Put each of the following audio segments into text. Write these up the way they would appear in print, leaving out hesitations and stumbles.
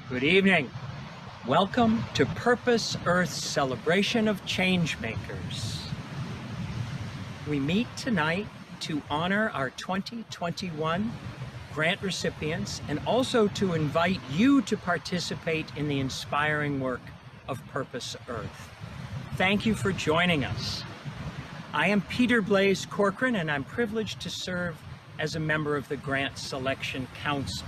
Good evening. Welcome to Purpose Earth's celebration of changemakers. We meet tonight to honor our 2021 grant recipients and also to invite you to participate in the inspiring work of Purpose Earth. Thank you for joining us. I am Peter Blaise Corcoran, and I'm privileged to serve as a member of the Grant Selection Council.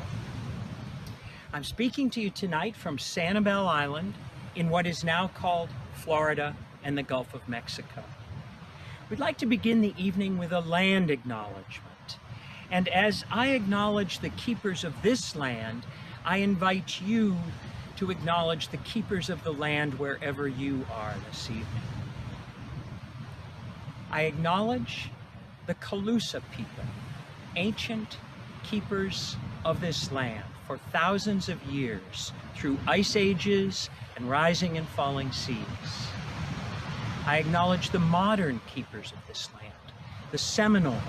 I'm speaking to you tonight from Sanibel Island in what is now called Florida and the Gulf of Mexico. We'd like to begin the evening with a land acknowledgement. And as I acknowledge the keepers of this land, I invite you to acknowledge the keepers of the land wherever you are this evening. I acknowledge the Calusa people, ancient keepers of this land for thousands of years through ice ages and rising and falling seas. I acknowledge the modern keepers of this land, the Seminole,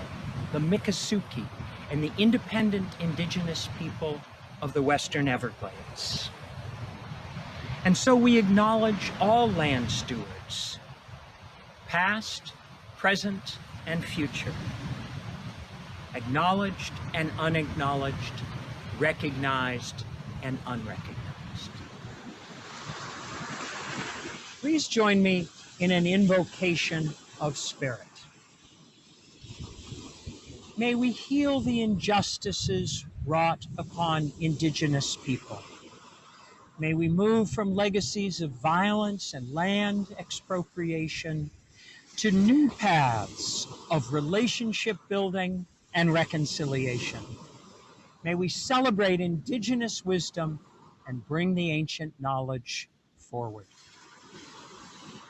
the Miccosukee, and the independent indigenous people of the Western Everglades. And so we acknowledge all land stewards, past, present, and future, acknowledged and unacknowledged, recognized and unrecognized. Please join me in an invocation of spirit. May we heal the injustices wrought upon indigenous people. May we move from legacies of violence and land expropriation to new paths of relationship building and reconciliation. May we celebrate indigenous wisdom and bring the ancient knowledge forward.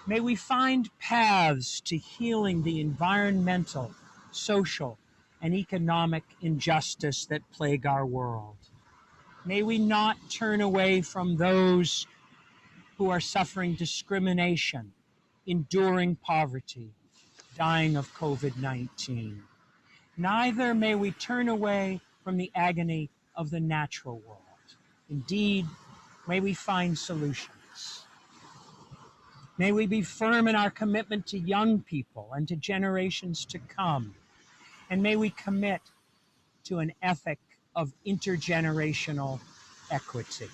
May we find paths to healing the environmental, social, and economic injustice that plague our world. May we not turn away from those who are suffering discrimination, enduring poverty, dying of COVID-19. Neither may we turn away from the agony of the natural world. Indeed, may we find solutions. May we be firm in our commitment to young people and to generations to come. And may we commit to an ethic of intergenerational equity.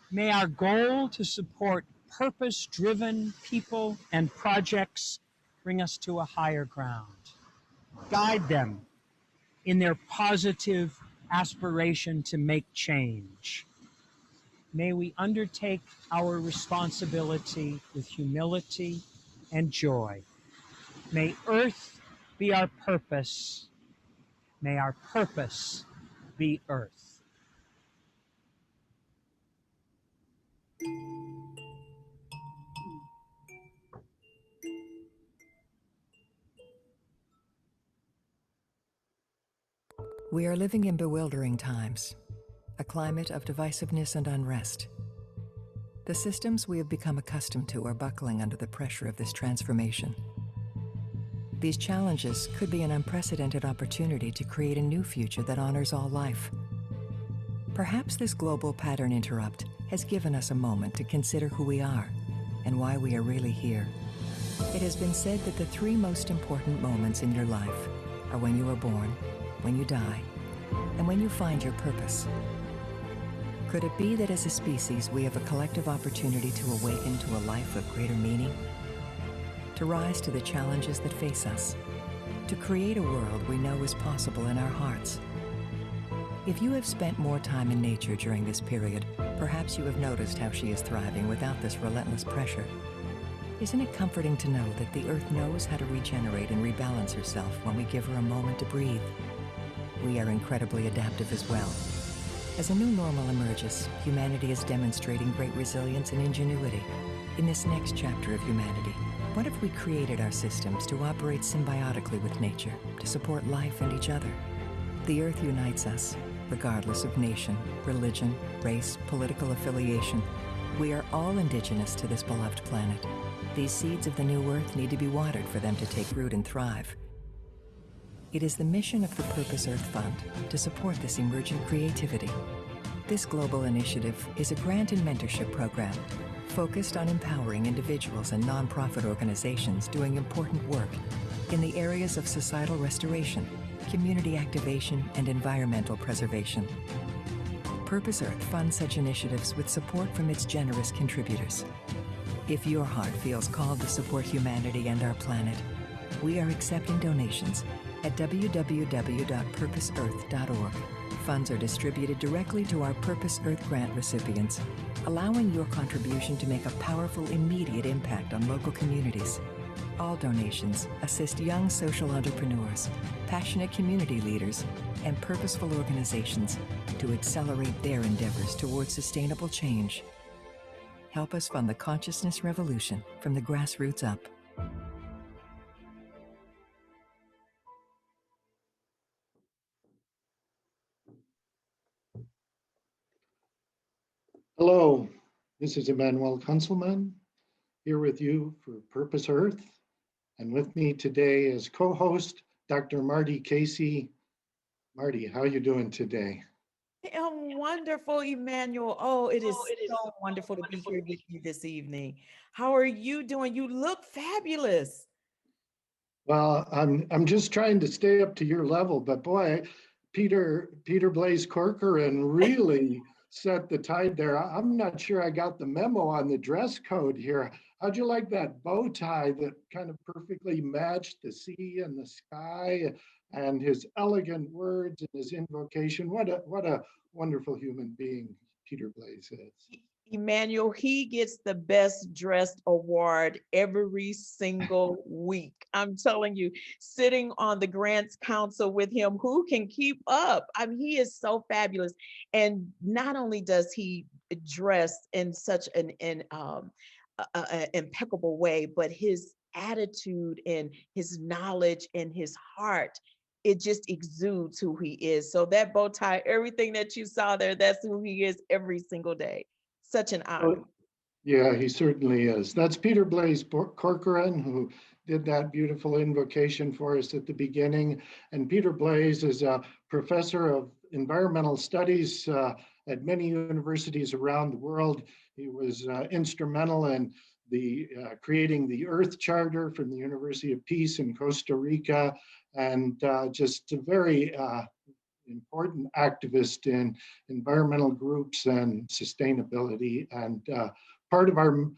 May our goal to support purpose-driven people and projects bring us to a higher ground. Guide them in their positive aspiration to make change. May we undertake our responsibility with humility and joy. May Earth be our purpose. May our purpose be Earth. We are living in bewildering times, a climate of divisiveness and unrest. The systems we have become accustomed to are buckling under the pressure of this transformation. These challenges could be an unprecedented opportunity to create a new future that honors all life. Perhaps this global pattern interrupt has given us a moment to consider who we are and why we are really here. It has been said that the three most important moments in your life are when you are born, when you die, and when you find your purpose. Could it be that as a species we have a collective opportunity to awaken to a life of greater meaning? to rise to the challenges that face us, to create a world we know is possible in our hearts. If you have spent more time in nature during this period, perhaps you have noticed how she is thriving without this relentless pressure. Isn't it comforting to know that the Earth knows how to regenerate and rebalance herself when we give her a moment to breathe? We are incredibly adaptive as well. As a new normal emerges, humanity is demonstrating great resilience and ingenuity. In this next chapter of humanity, what if we created our systems to operate symbiotically with nature, to support life and each other? The Earth unites us, regardless of nation, religion, race, political affiliation. We are all indigenous to this beloved planet. These seeds of the new Earth need to be watered for them to take root and thrive. It is the mission of the Purpose Earth Fund to support this emergent creativity. This global initiative is a grant and mentorship program focused on empowering individuals and nonprofit organizations doing important work in the areas of societal restoration, community activation, and environmental preservation. Purpose Earth funds such initiatives with support from its generous contributors. If your heart feels called to support humanity and our planet, we are accepting donations at www.purposeearth.org. Funds are distributed directly to our Purpose Earth grant recipients, allowing your contribution to make a powerful, immediate impact on local communities. All donations assist young social entrepreneurs, passionate community leaders, and purposeful organizations to accelerate their endeavors towards sustainable change. Help us fund the consciousness revolution from the grassroots up. Hello, this is Emmanuel Kunzelman here with you for Purpose Earth. And with me today is co-host Dr. Marty Casey. Marty, how are you doing today? I am wonderful, Emmanuel. Oh, it is so wonderful to be here with you this evening. How are you doing? You look fabulous. Well, I'm just trying to stay up to your level, but boy, Peter Blaze Corcoran really set the tide there. I'm not sure I got the memo on the dress code here. How'd you like that bow tie that kind of perfectly matched the sea and the sky and his elegant words and his invocation? What a wonderful human being Peter Blaze is. Emmanuel, he gets the best dressed award every single week. I'm telling you, sitting on the grants council with him, who can keep up? I mean, he is so fabulous. And not only does he dress in such an impeccable way, but his attitude and his knowledge and his heart, it just exudes who he is. So that bow tie, everything that you saw there, that's who he is every single day. Such an honor. Oh, yeah, he certainly is. That's Peter Blaze Corcoran, who did that beautiful invocation for us at the beginning. And Peter Blaze is a professor of environmental studies at many universities around the world. He was instrumental in the creating the Earth Charter from the University of Peace in Costa Rica, and just a very important activist in environmental groups and sustainability, and part of our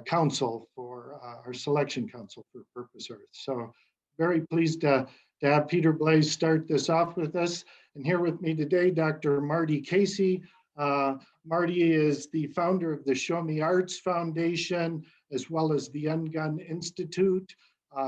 council for our selection council for Purpose Earth. So very pleased to have Peter Blaze start this off with us. And here with me today, Dr. Marty Casey. Marty is the founder of the Show Me Arts Foundation, as well as the Ungun Institute.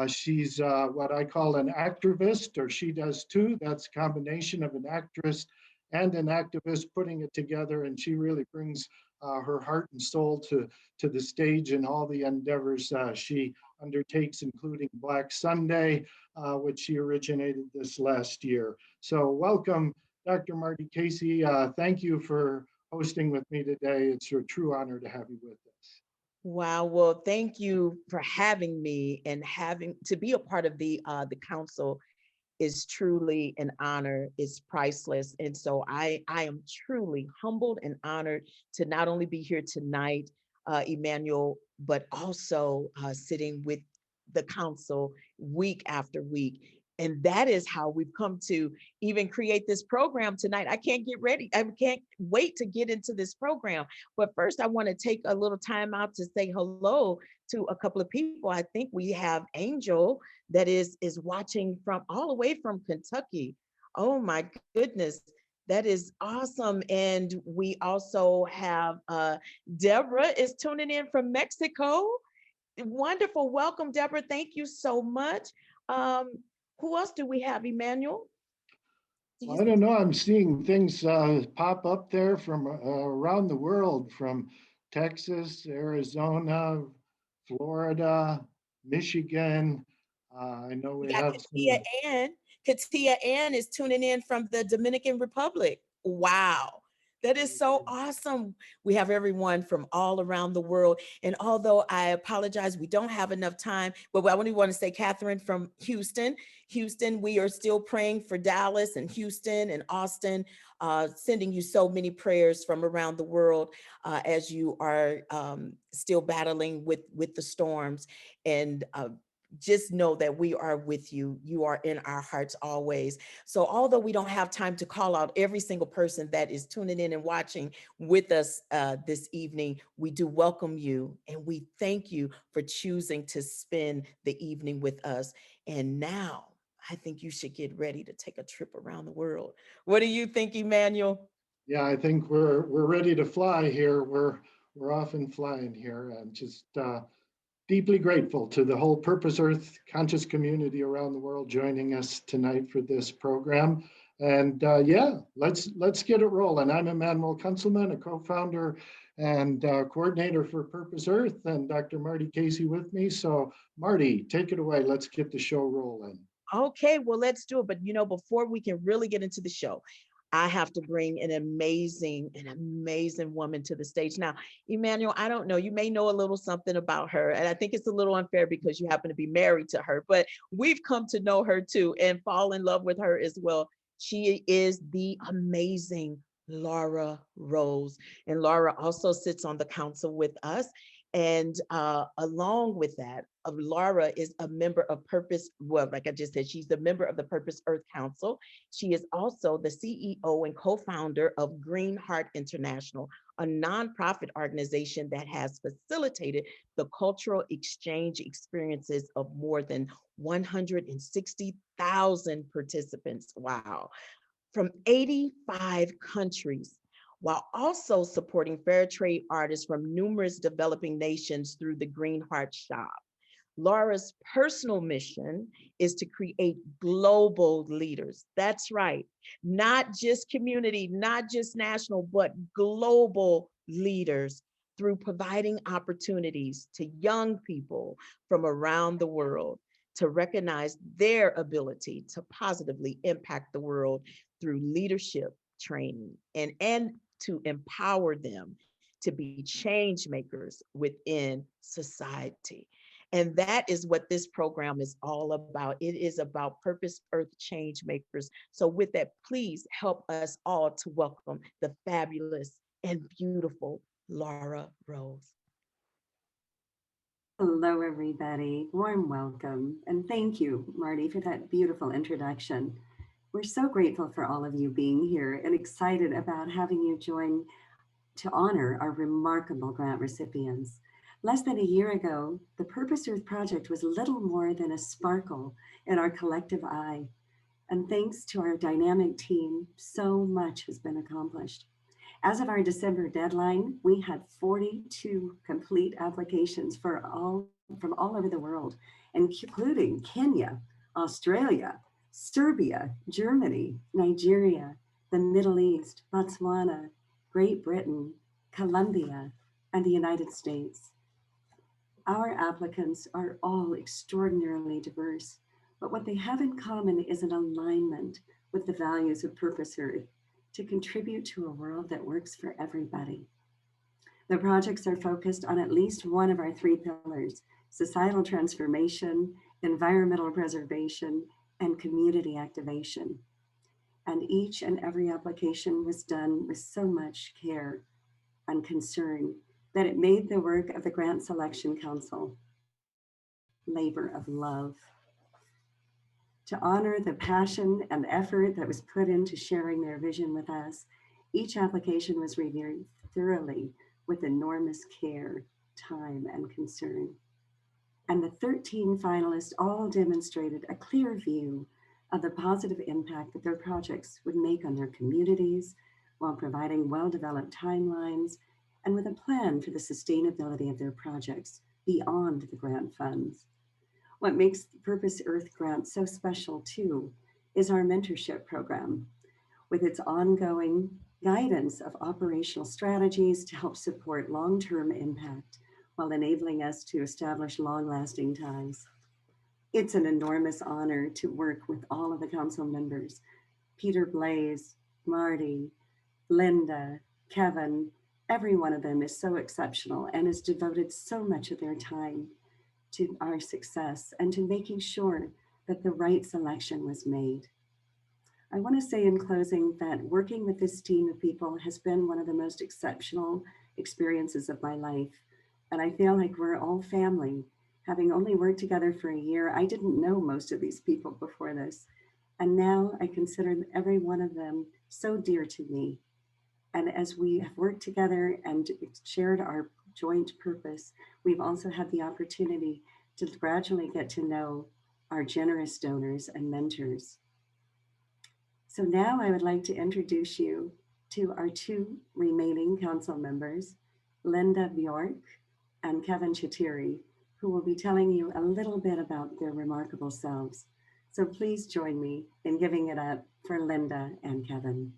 She's what I call an activist, or she does too. That's a combination of an actress and an activist putting it together, and she really brings her heart and soul to the stage in all the endeavors she undertakes, including Black Sunday, which she originated this last year. So welcome, Dr. Marty Casey. Thank you for hosting with me today. It's a true honor to have you with us. Wow. Well, thank you for having me, and having to be a part of the council is truly an honor. It's priceless. And so I am truly humbled and honored to not only be here tonight, Emmanuel, but also sitting with the council week after week. And that is how we've come to even create this program tonight. I can't get ready. I can't wait to get into this program. But first, I want to take a little time out to say hello to a couple of people. I think we have Angel that is watching from all the way from Kentucky. Oh my goodness. That is awesome. And we also have Deborah is tuning in from Mexico. Wonderful. Welcome, Deborah. Thank you so much. Um, who else do we have, Emmanuel? Do Well, you I don't know. I'm seeing things pop up there from around the world, from Texas, Arizona, Florida, Michigan. I know We we got have Katia some. Ann. Katia Ann is tuning in from the Dominican Republic. Wow. That is so awesome. We have everyone from all around the world. And although I apologize, we don't have enough time, but I only want to say, Catherine from Houston. Houston, we are still praying for Dallas and Houston and Austin, sending you so many prayers from around the world as you are still battling with the storms. And just know that we are with you. You are in our hearts always. So, although we don't have time to call out every single person that is tuning in and watching with us this evening, we do welcome you and we thank you for choosing to spend the evening with us. And now, I think you should get ready to take a trip around the world. What do you think, Emmanuel? Yeah, I think we're ready to fly here. We're off and flying here, and just deeply grateful to the whole Purpose Earth conscious community around the world joining us tonight for this program. And yeah, let's get it rolling. I'm Emmanuel Kunzelman, a co-founder and coordinator for Purpose Earth, and Dr. Marty Casey with me. So Marty, take it away. Let's get the show rolling. Okay, well, let's do it. But before we can really get into the show, I have to bring an amazing woman to the stage. Now, Emmanuel, I don't know, you may know a little something about her, and I think it's a little unfair because you happen to be married to her, but we've come to know her too and fall in love with her as well. She is the amazing Laura Rose. And Laura also sits on the council with us. And along with that, Laura is a member of Purpose. Well, like I just said, she's the member of the Purpose Earth Council. She is also the CEO and co-founder of Green Heart International, a nonprofit organization that has facilitated the cultural exchange experiences of more than 160,000 participants. Wow. From 85 countries, while also supporting fair trade artists from numerous developing nations through the Green Heart Shop. Laura's personal mission is to create global leaders. That's right. Not just community, not just national, but global leaders through providing opportunities to young people from around the world to recognize their ability to positively impact the world through leadership training and to empower them to be change makers within society. And that is what this program is all about. It is about Purpose Earth change makers. So, with that, please help us all to welcome the fabulous and beautiful Laura Rose. Hello, everybody. Warm welcome. And thank you, Marty, for that beautiful introduction. We're so grateful for all of you being here and excited about having you join to honor our remarkable grant recipients. Less than a year ago, the Purpose Earth Project was little more than a sparkle in our collective eye. And thanks to our dynamic team, so much has been accomplished. As of our December deadline, we had 42 complete applications from all over the world, including Kenya, Australia, Serbia, Germany, Nigeria, the Middle East, Botswana, Great Britain, Colombia, and the United States. Our applicants are all extraordinarily diverse, but what they have in common is an alignment with the values of Purpose Earth to contribute to a world that works for everybody. The projects are focused on at least one of our three pillars: societal transformation, environmental preservation, and community activation. And each and every application was done with so much care and concern that it made the work of the Grant Selection Council labor of love. To honor the passion and effort that was put into sharing their vision with us, each application was reviewed thoroughly with enormous care, time, and concern. And the 13 finalists all demonstrated a clear view of the positive impact that their projects would make on their communities while providing well-developed timelines and with a plan for the sustainability of their projects beyond the grant funds. What makes the Purpose Earth grant so special too is our mentorship program, with its ongoing guidance of operational strategies to help support long-term impact while enabling us to establish long-lasting ties. It's an enormous honor to work with all of the council members, Peter Blaze, Marty, Linda, Kevin. Every one of them is so exceptional and has devoted so much of their time to our success and to making sure that the right selection was made. I want to say in closing that working with this team of people has been one of the most exceptional experiences of my life. And I feel like we're all family. Having only worked together for a year, I didn't know most of these people before this. And now I consider every one of them so dear to me. And as we have worked together and shared our joint purpose, we've also had the opportunity to gradually get to know our generous donors and mentors. So now I would like to introduce you to our two remaining council members, Linda Bjork and Kevin Chitiri, who will be telling you a little bit about their remarkable selves. So please join me in giving it up for Linda and Kevin.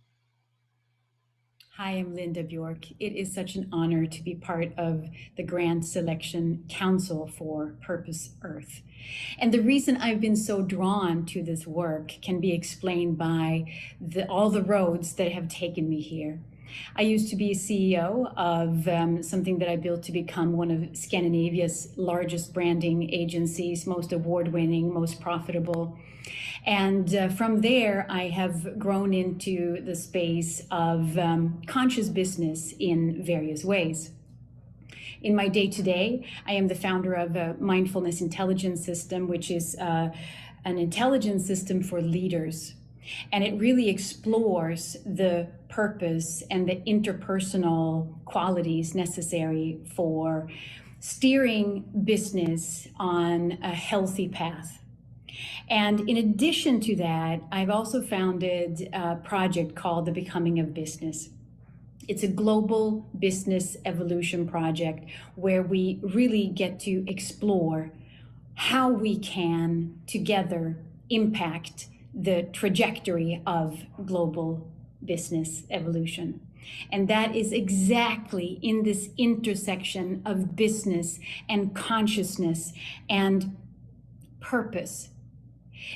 Hi, I'm Linda Bjork. It is such an honor to be part of the Grant Selection Council for Purpose Earth. And the reason I've been so drawn to this work can be explained by all the roads that have taken me here. I used to be a CEO of something that I built to become one of Scandinavia's largest branding agencies, most award-winning, most profitable. And from there, I have grown into the space of conscious business in various ways. In my day-to-day, I am the founder of a mindfulness intelligence system, which is an intelligence system for leaders. And it really explores the purpose and the interpersonal qualities necessary for steering business on a healthy path. And in addition to that, I've also founded a project called The Becoming of Business. It's a global business evolution project where we really get to explore how we can together impact the trajectory of global business evolution. And that is exactly in this intersection of business and consciousness and purpose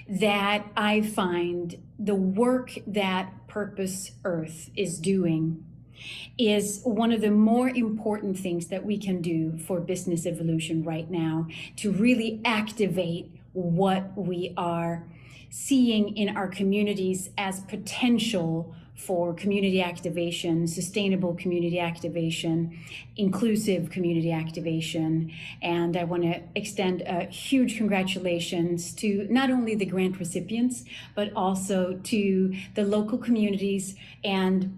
that I find the work that Purpose Earth is doing is one of the more important things that we can do for business evolution right now to really activate what we are seeing in our communities as potential for community activation, sustainable community activation, inclusive community activation. And I want to extend a huge congratulations to not only the grant recipients, but also to the local communities and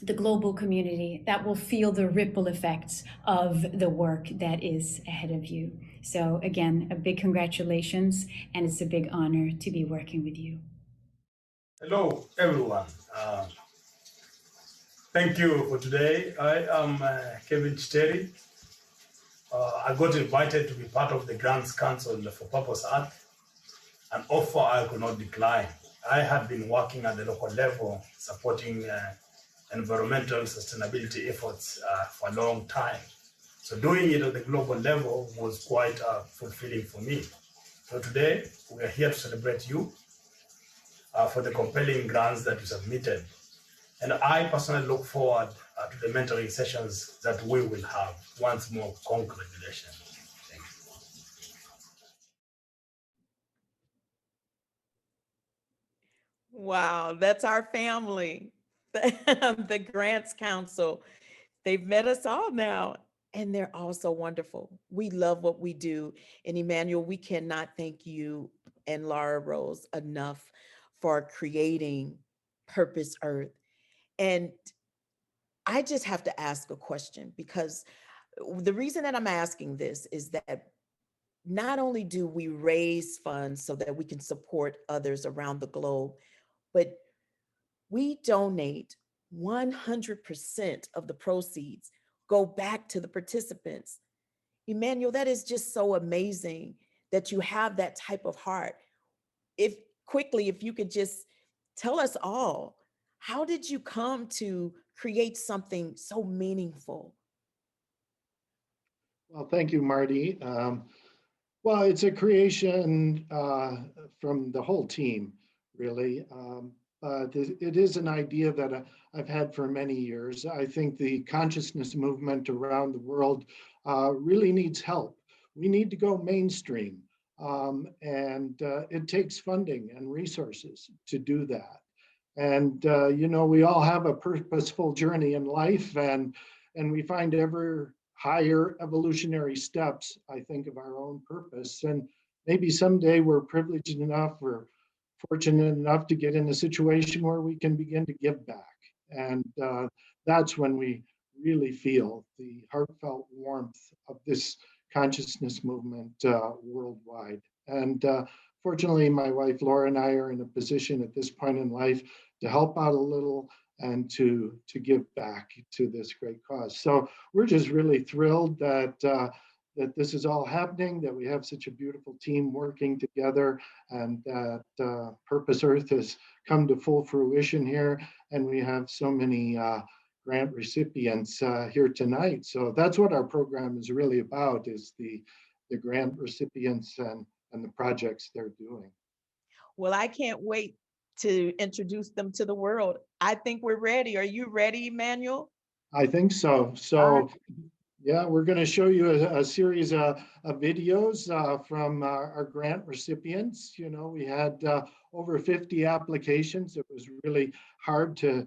the global community that will feel the ripple effects of the work that is ahead of you. So again, a big congratulations, and it's a big honor to be working with you. Hello, everyone. Thank you for today. I am Kevin Chitiri. I got invited to be part of the Grants Council for Purpose Earth, an offer I could not decline. I had been working at the local level, supporting environmental sustainability efforts for a long time. So doing it at the global level was quite fulfilling for me. So today, we are here to celebrate you for the compelling grants that you submitted. And I personally look forward to the mentoring sessions that we will have. Once more, congratulations. Thank you. Wow, that's our family, the Grants Council. They've met us all now, and they're all so wonderful. We love what we do. And Emmanuel, we cannot thank you and Laura Rose enough for creating Purpose Earth. And I just have to ask a question, because the reason that I'm asking this is that not only do we raise funds so that we can support others around the globe, but we donate 100% of the proceeds go back to the participants. Emmanuel, that is just so amazing that you have that type of heart. If you could just tell us all, how did you come to create something so meaningful? Well, thank you, Marty. Well, it's a creation from the whole team, really. But it is an idea that I've had for many years. I think the consciousness movement around the world really needs help. We need to go mainstream, and it takes funding and resources to do that. And we all have a purposeful journey in life, and we find ever higher evolutionary steps, I think, of our own purpose. And maybe someday we're privileged enough or fortunate enough to get in a situation where we can begin to give back. And that's when we really feel the heartfelt warmth of this consciousness movement worldwide. And fortunately, my wife Laura and I are in a position at this point in life to help out a little and to give back to this great cause. So we're just really thrilled that that this is all happening, that we have such a beautiful team working together, and that Purpose Earth has come to full fruition here, and we have so many grant recipients here tonight. So that's what our program is really about, is the grant recipients and the projects they're doing. Well, I can't wait to introduce them to the world. I think we're ready. Are you ready, Emmanuel? I think so. So yeah, we're going to show you a series of videos from our grant recipients. We had over 50 applications. It was really hard to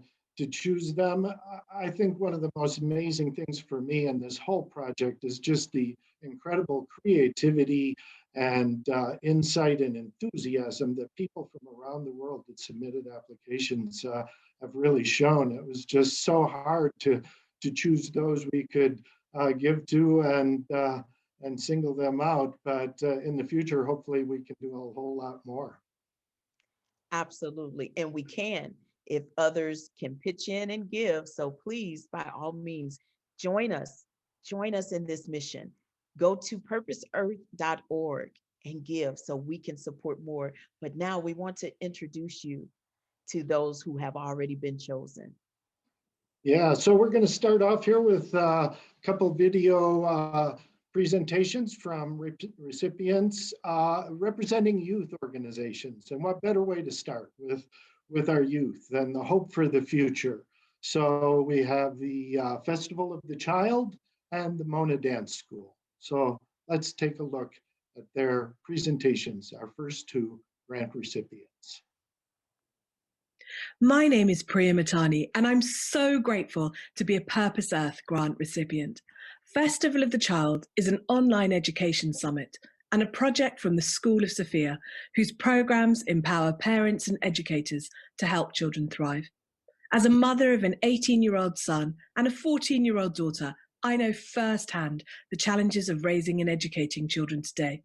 choose them. I think one of the most amazing things for me in this whole project is just the incredible creativity and insight and enthusiasm that people from around the world that submitted applications have really shown. It was just so hard to choose those we could give to and single them out. But in the future, hopefully we can do a whole lot more. Absolutely. And we can, if others can pitch in and give. So please, by all means, join us. Join us in this mission. Go to purposeearth.org and give so we can support more. But now we want to introduce you to those who have already been chosen. Yeah, so we're going to start off here with a couple video presentations from recipients representing youth organizations. And what better way to start with our youth than the hope for the future. So we have the Festival of the Child and the Mona Dance School. So let's take a look at their presentations, our first two grant recipients. My name is Priya Matani, and I'm so grateful to be a Purpose Earth grant recipient. Festival of the Child is an online education summit and a project from the School of Sophia, whose programs empower parents and educators to help children thrive. As a mother of an 18-year-old son and a 14-year-old daughter, I know firsthand the challenges of raising and educating children today.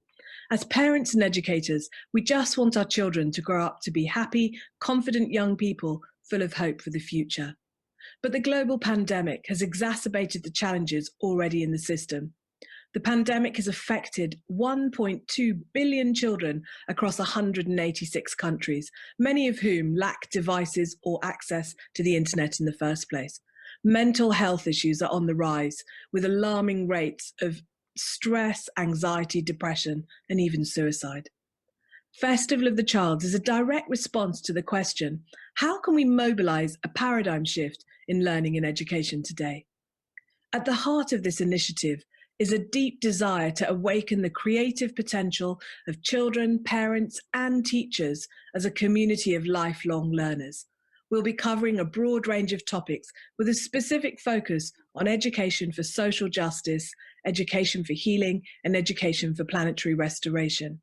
As parents and educators, we just want our children to grow up to be happy, confident young people full of hope for the future. But the global pandemic has exacerbated the challenges already in the system. The pandemic has affected 1.2 billion children across 186 countries, many of whom lack devices or access to the internet in the first place. Mental health issues are on the rise, with alarming rates of stress, anxiety, depression, and even suicide. Festival of the Child is a direct response to the question, how can we mobilize a paradigm shift in learning and education today? At the heart of this initiative is a deep desire to awaken the creative potential of children, parents, and teachers as a community of lifelong learners. We'll be covering a broad range of topics with a specific focus on education for social justice, education for healing, and education for planetary restoration.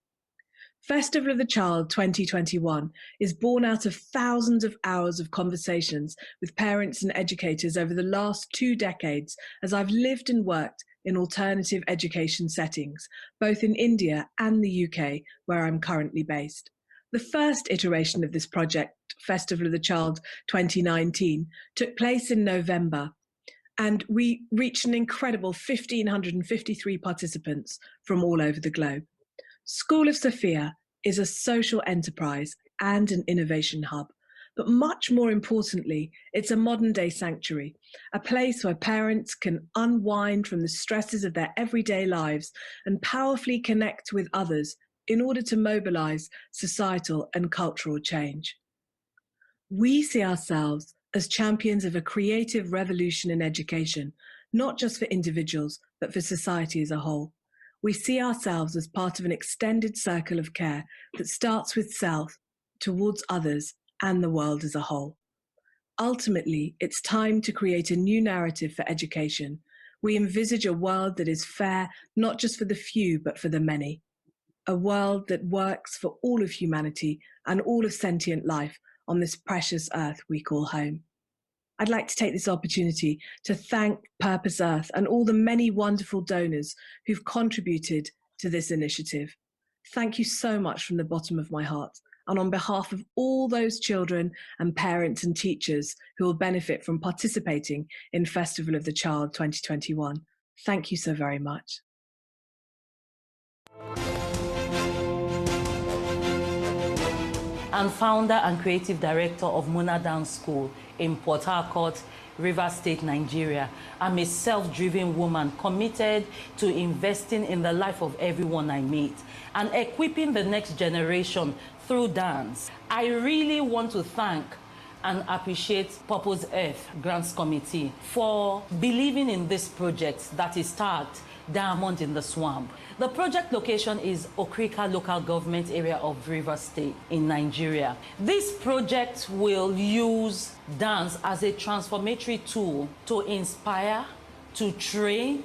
Festival of the Child 2021 is born out of thousands of hours of conversations with parents and educators over the last 2 decades as I've lived and worked in alternative education settings, both in India and the UK, where I'm currently based. The first iteration of this project, Festival of the Child 2019, took place in November, and we reached an incredible 1,553 participants from all over the globe. School of Sophia is a social enterprise and an innovation hub, but much more importantly, it's a modern-day sanctuary, a place where parents can unwind from the stresses of their everyday lives and powerfully connect with others in order to mobilize societal and cultural change. We see ourselves as champions of a creative revolution in education, not just for individuals, but for society as a whole. We see ourselves as part of an extended circle of care that starts with self, towards others, and the world as a whole. Ultimately, it's time to create a new narrative for education. We envisage a world that is fair, not just for the few, but for the many. A world that works for all of humanity and all of sentient life on this precious earth we call home. I'd like to take this opportunity to thank Purpose Earth and all the many wonderful donors who've contributed to this initiative. Thank you so much from the bottom of my heart, and on behalf of all those children and parents and teachers who will benefit from participating in Festival of the Child 2021. Thank you so very much. I'm founder and creative director of Mona Dance School in Port Harcourt, Rivers State, Nigeria. I'm a self-driven woman committed to investing in the life of everyone I meet and equipping the next generation through dance. I really want to thank and appreciate Purpose Earth Grants Committee for believing in this project that is tagged Diamond in the Swamp. The project location is Okrika local government area of Rivers State in Nigeria. This project will use dance as a transformatory tool to inspire, to train,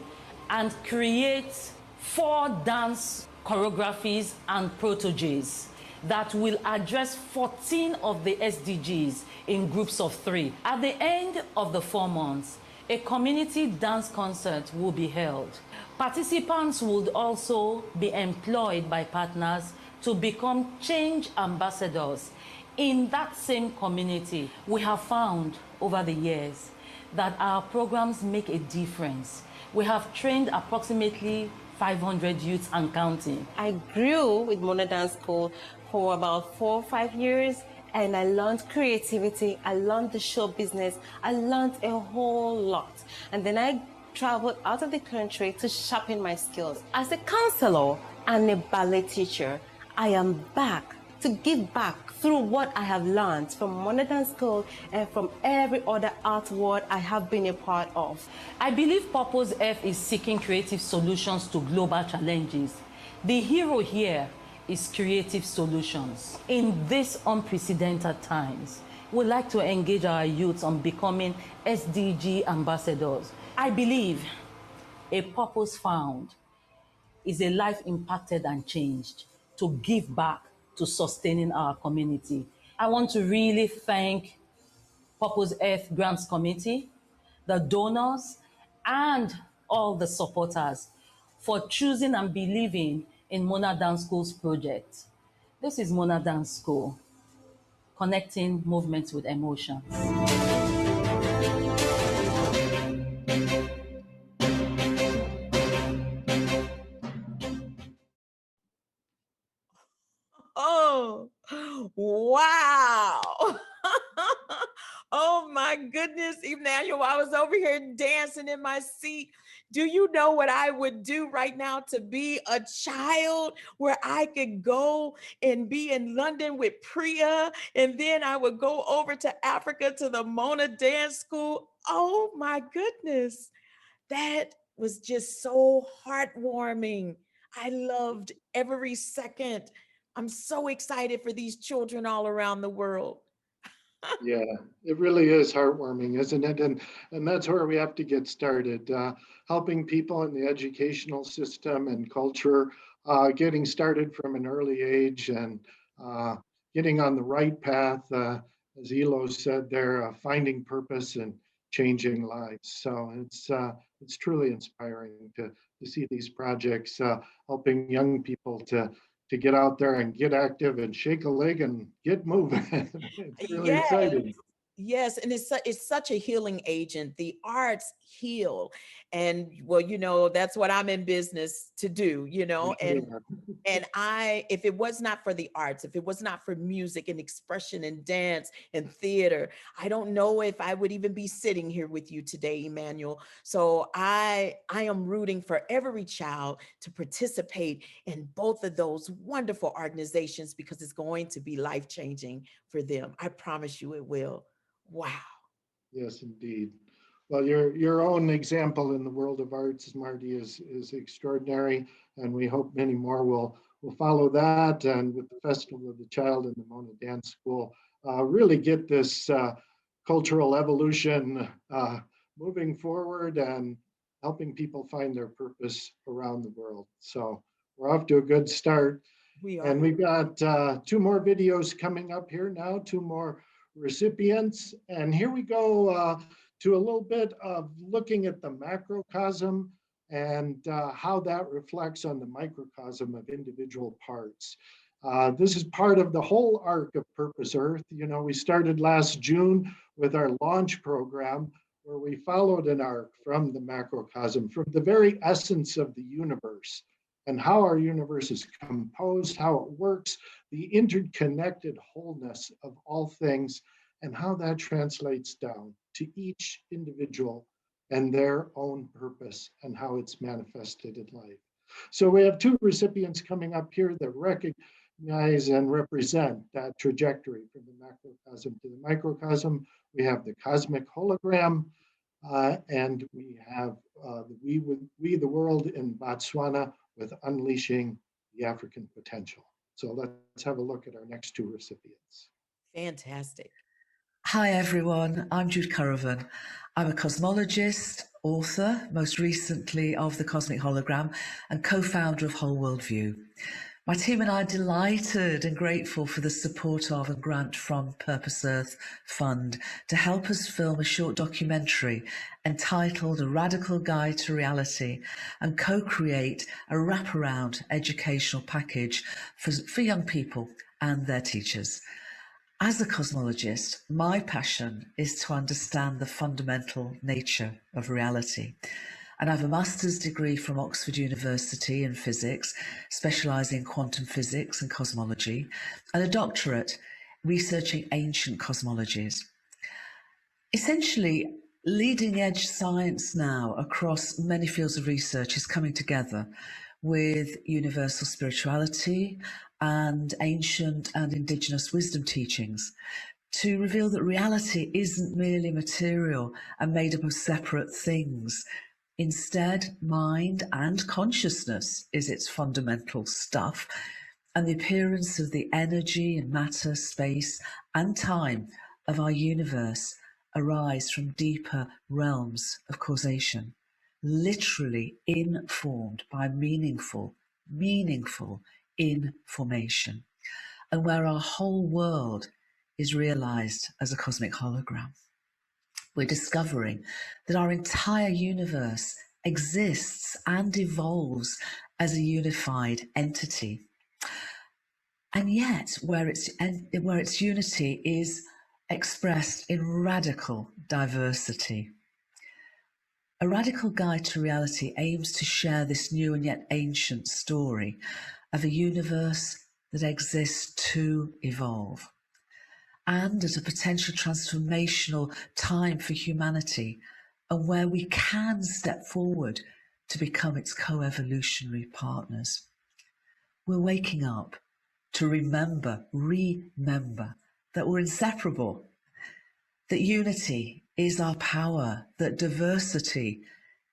and create 4 dance choreographies and protoges that will address 14 of the SDGs in groups of 3. At the end of the 4 months, a community dance concert will be held. Participants would also be employed by partners to become change ambassadors in that same community. We have found over the years that our programs make a difference. We have trained approximately 500 youths and counting. I grew with Mona Dance School for about 4 or 5 years, and I learned creativity, I learned the show business, I learned a whole lot. And then I traveled out of the country to sharpen my skills. As a counselor and a ballet teacher, I am back to give back through what I have learned from Mona Dance School and from every other art world I have been a part of. I believe Purpose Earth is seeking creative solutions to global challenges. The hero here is creative solutions. In these unprecedented times, we'd like to engage our youths on becoming SDG ambassadors. I believe a purpose found is a life impacted and changed to give back to sustaining our community. I want to really thank Purpose Earth Grants Committee, the donors, and all the supporters for choosing and believing in Mona Dance School's project. This is Mona Dance School, connecting movements with emotions. Oh, wow. Oh my goodness, Emmanuel, I was over here dancing in my seat. Do you know what I would do right now to be a child, where I could go and be in London with Priya, and then I would go over to Africa to the Mona Dance School? Oh my goodness. That was just so heartwarming. I loved every second. I'm so excited for these children all around the world. Yeah, it really is heartwarming, isn't it? And that's where we have to get started, helping people in the educational system and culture getting started from an early age and getting on the right path. As Elo said, they're finding purpose and changing lives. So it's truly inspiring to see these projects helping young people to get out there and get active and shake a leg and get moving. It's really Yes. exciting. Yes, and it's such a healing agent. The arts heal, and well, you know, that's what I'm in business to do, you know. And I, if it was not for the arts, if it was not for music and expression and dance and theater, I don't know if I would even be sitting here with you today, Emmanuel. So I am rooting for every child to participate in both of those wonderful organizations because it's going to be life-changing for them. I promise you it will. Wow. Yes, indeed. Well, your own example in the world of arts, Marty, is extraordinary, and we hope many more will follow that. And with the Festival of the Child and the Mona Dance School, really get this cultural evolution moving forward and helping people find their purpose around the world. So we're off to a good start. We are. And we've got 2 more videos coming up here now, 2 more recipients. And here we go to a little bit of looking at the macrocosm and how that reflects on the microcosm of individual parts. This is part of the whole arc of Purpose Earth. You know, we started last June with our launch program where we followed an arc from the macrocosm, from the very essence of the universe and how our universe is composed, how it works, the interconnected wholeness of all things, and how that translates down to each individual and their own purpose and how it's manifested in life. So we have 2 recipients coming up here that recognize and represent that trajectory from the macrocosm to the microcosm. We have the cosmic hologram, and we have We the World in Botswana with Unleashing the African Potential. So let's have a look at our next 2 recipients. Fantastic. Hi everyone, I'm Jude Caravan. I'm a cosmologist, author, most recently of The Cosmic Hologram, and co-founder of Whole World View. My team and I are delighted and grateful for the support of and grant from Purpose Earth Fund to help us film a short documentary entitled A Radical Guide to Reality and co-create a wraparound educational package for young people and their teachers. As a cosmologist, my passion is to understand the fundamental nature of reality. And I have a master's degree from Oxford University in physics, specialising in quantum physics and cosmology, and a doctorate researching ancient cosmologies. Essentially, leading edge science now across many fields of research is coming together with universal spirituality and ancient and indigenous wisdom teachings to reveal that reality isn't merely material and made up of separate things. Instead, mind and consciousness is its fundamental stuff, and the appearance of the energy and matter, space and time of our universe arise from deeper realms of causation, literally informed by meaningful information, and where our whole world is realized as a cosmic hologram. We're discovering that our entire universe exists and evolves as a unified entity. And yet, where its unity is expressed in radical diversity. A Radical Guide to Reality aims to share this new and yet ancient story of a universe that exists to evolve, and at a potential transformational time for humanity, and where we can step forward to become its co-evolutionary partners. We're waking up to remember that we're inseparable, that unity is our power, that diversity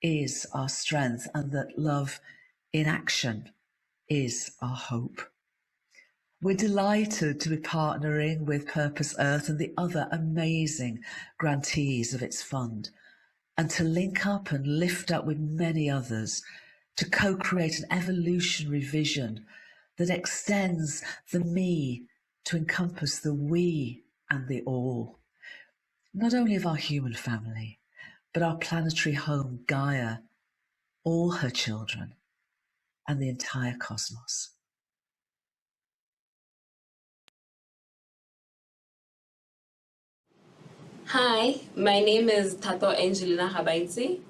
is our strength, and that love in action is our hope. We're delighted to be partnering with Purpose Earth and the other amazing grantees of its fund, and to link up and lift up with many others to co-create an evolutionary vision that extends the me to encompass the we and the all, not only of our human family, but our planetary home, Gaia, all her children, and the entire cosmos. Hi, my name is Tato Angelina Habaitsi.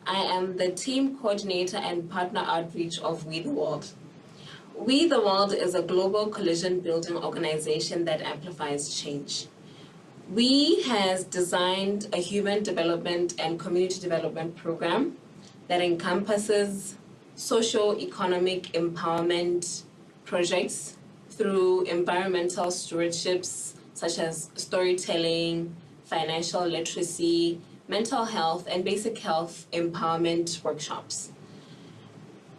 I am the team coordinator and partner outreach of We the World. We the World is a global collision building organization that amplifies change. We has designed a human development and community development program that encompasses socio-economic empowerment projects through environmental stewardships such as storytelling, financial literacy, mental health, and basic health empowerment workshops.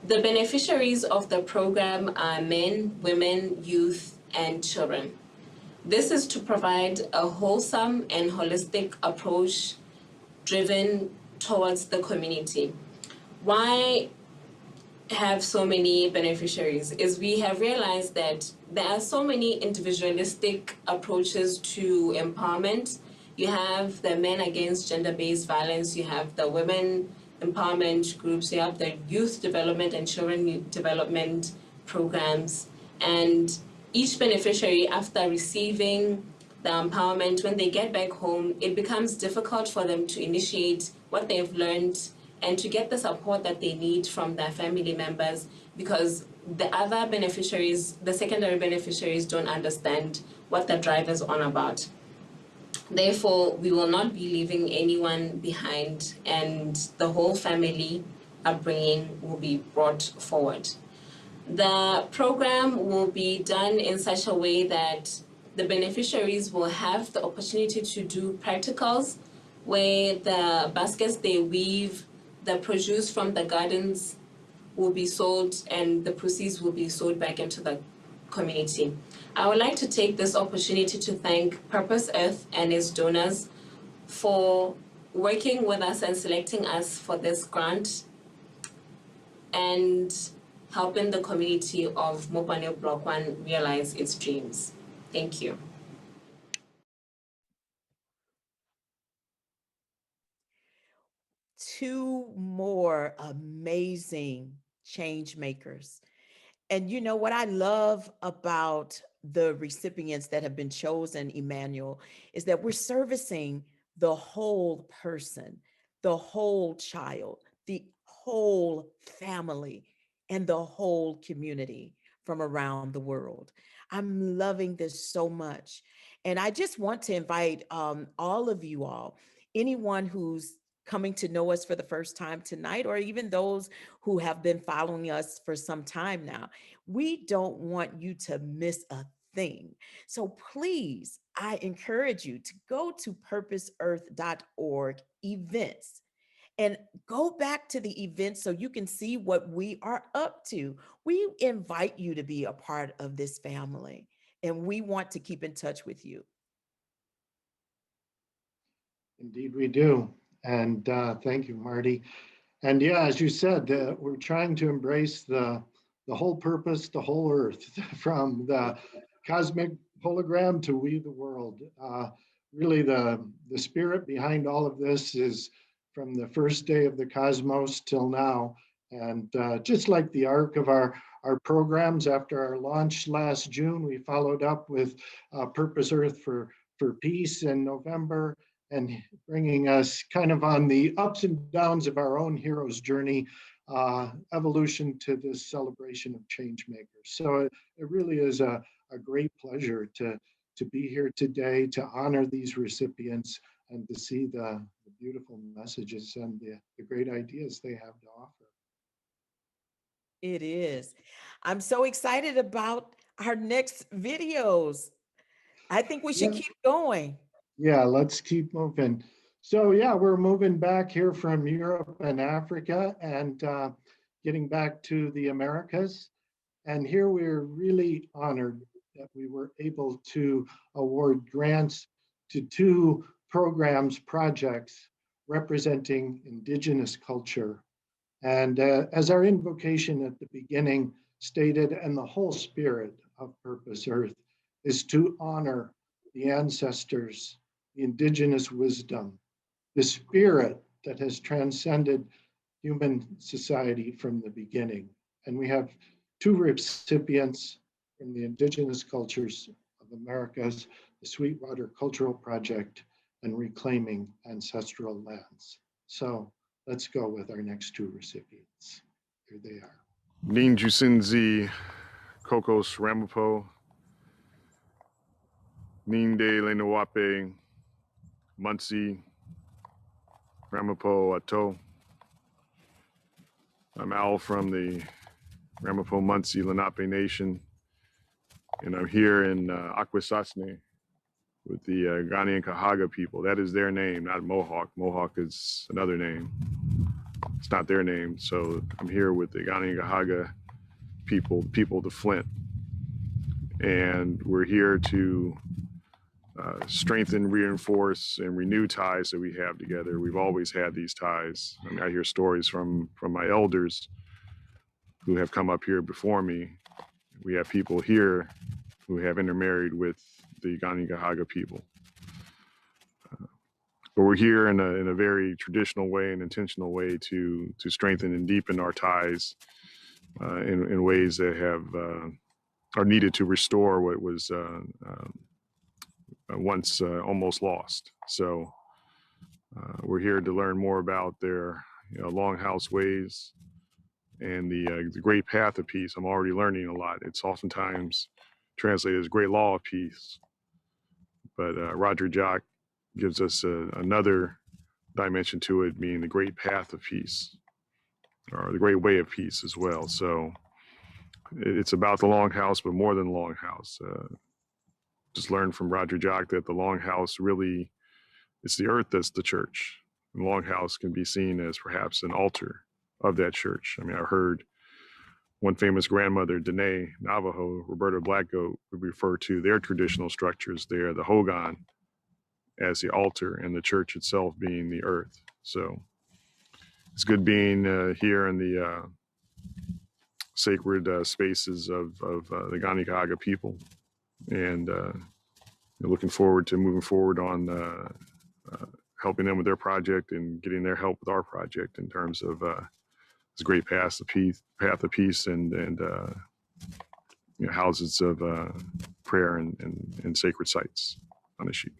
The beneficiaries of the program are men, women, youth, and children. This is to provide a wholesome and holistic approach driven towards the community. Why have so many beneficiaries is we have realized that there are so many individualistic approaches to empowerment. You have the men against gender-based violence, you have the women empowerment groups, you have the youth development and children development programs, and each beneficiary, after receiving the empowerment, when they get back home, it becomes difficult for them to initiate what they've learned and to get the support that they need from their family members, because the other beneficiaries, the secondary beneficiaries, don't understand what the drive is on about. Therefore, we will not be leaving anyone behind, and the whole family upbringing will be brought forward. The program will be done in such a way that the beneficiaries will have the opportunity to do practicals where the baskets they weave, the produce from the gardens will be sold and the proceeds will be sold back into the community. I would like to take this opportunity to thank Purpose Earth and its donors for working with us and selecting us for this grant and helping the community of Mopane Block 1 realize its dreams. Thank you. Two more amazing change makers. And you know what I love about the recipients that have been chosen, Emmanuel, is that we're servicing the whole person, the whole child, the whole family, and the whole community from around the world. I'm loving this so much. And I just want to invite all of you all, anyone who's coming to know us for the first time tonight, or even those who have been following us for some time now. We don't want you to miss a thing. So please, I encourage you to go to purposeearth.org events and go back to the event so you can see what we are up to. We invite you to be a part of this family, and we want to keep in touch with you. Indeed, we do. And thank you, Marty. And yeah, as you said, we're trying to embrace the whole purpose, the whole earth, from the cosmic hologram to We the World. Really, the spirit behind all of this is from the first day of the cosmos till now. And just like the arc of our programs, after our launch last June, we followed up with Purpose Earth for Peace in November, and bringing us kind of on the ups and downs of our own hero's journey, evolution to this celebration of change makers. So it really is a great pleasure to be here today, to honor these recipients and to see the beautiful messages and the great ideas they have to offer. It is. I'm so excited about our next videos. I think we should keep going. Yeah, let's keep moving. So yeah, we're moving back here from Europe and Africa and getting back to the Americas. And here we're really honored that we were able to award grants to two programs, projects representing Indigenous culture And as our invocation at the beginning stated, and the whole spirit of Purpose Earth is to honor the ancestors, the indigenous wisdom, the spirit that has transcended human society from the beginning. And we have two recipients from the indigenous cultures of Americas, the Sweetwater Cultural Project and Reclaiming Ancestral Lands. So let's go with our next two recipients. Here they are. Nin Jusinzi Kokos Ramapo, Nin de Lenawape, Muncie, Ramapo Ato. I'm Al from the Ramapo Muncie Lenape Nation, and I'm here in Akwesasne with the Ghani and Kahaga people. That is their name, not Mohawk. Mohawk is another name. It's not their name. So I'm here with the Ghani and Kahaga people, the people of the Flint. And we're here to strengthen, reinforce, and renew ties that we have together. We've always had these ties. I mean, I hear stories from my elders who have come up here before me. We have people here who have intermarried with the Ghani Gahaga people. But we're here in a very traditional way and intentional way to strengthen and deepen our ties in ways that are needed to restore what was once almost lost. So we're here to learn more about their longhouse ways and the great path of peace. I'm already learning a lot. It's oftentimes translated as great law of peace, but Roger Jock gives us another dimension to it, being the great path of peace, or the great way of peace as well. So it's about the longhouse, but more than the longhouse. Just learned from Roger Jock that the longhouse really, it's the earth that's the church. The longhouse can be seen as perhaps an altar of that church. I mean, I heard one famous grandmother, Danae Navajo, Roberta Blackgoat, would refer to their traditional structures there, the Hogan, as the altar, and the church itself being the earth. So it's good being here in the sacred spaces of the Ghani Kahaga people, and looking forward to moving forward on helping them with their project and getting their help with our project in terms of this great path of peace and houses of prayer and sacred sites on the sheet.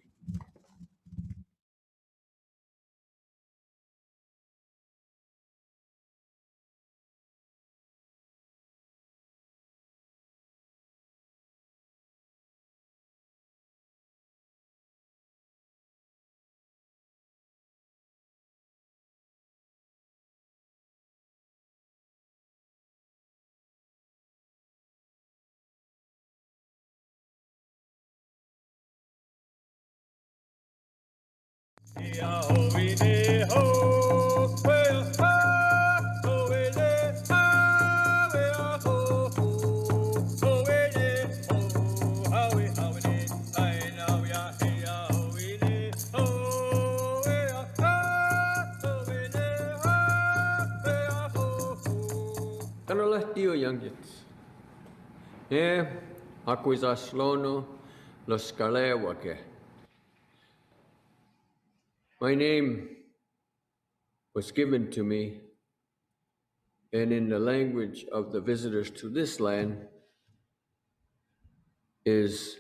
My name was given to me, and in the language of the visitors to this land is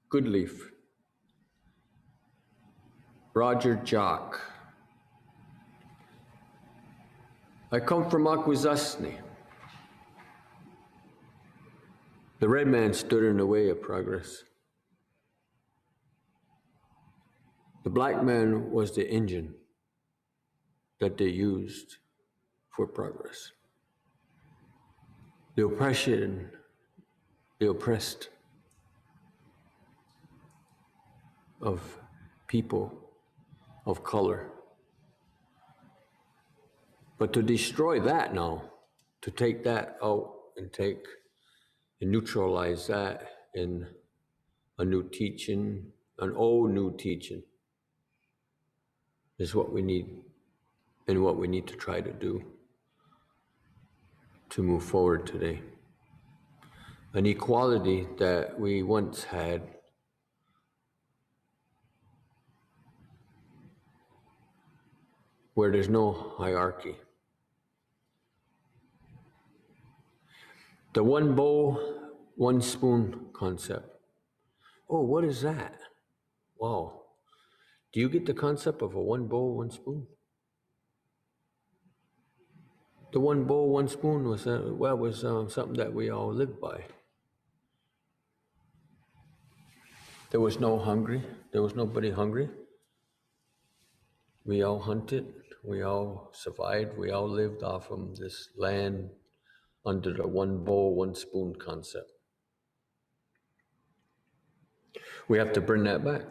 Goodleaf. Roger Jock. I come from Akwesasne. The red man stood in the way of progress. The black man was the engine that they used for progress. The oppression, the oppressed of people of color. But to destroy that now, to take that out and neutralize that in a new teaching, an old new teaching, is what we need and what we need to try to do. to move forward today. An equality that we once had where there's no hierarchy. The one bowl, one spoon concept. Oh, what is that? Wow. Do you get the concept of a one bowl, one spoon? The one bowl, one spoon was something that we all lived by. There was no hungry. There was nobody hungry. We all hunted. We all survived. We all lived off of this land under the one bowl, one spoon concept. We have to bring that back.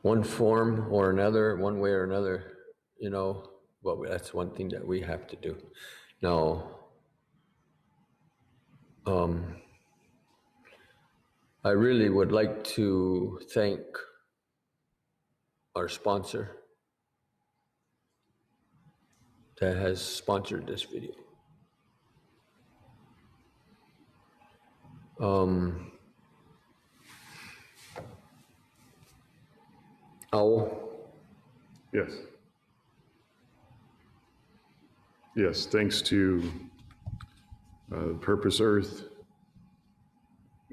One form or another, one way or another, but that's one thing that we have to do. Now, I really would like to thank our sponsor that has sponsored this video. Owl. Yes. Yes, thanks to Purpose Earth,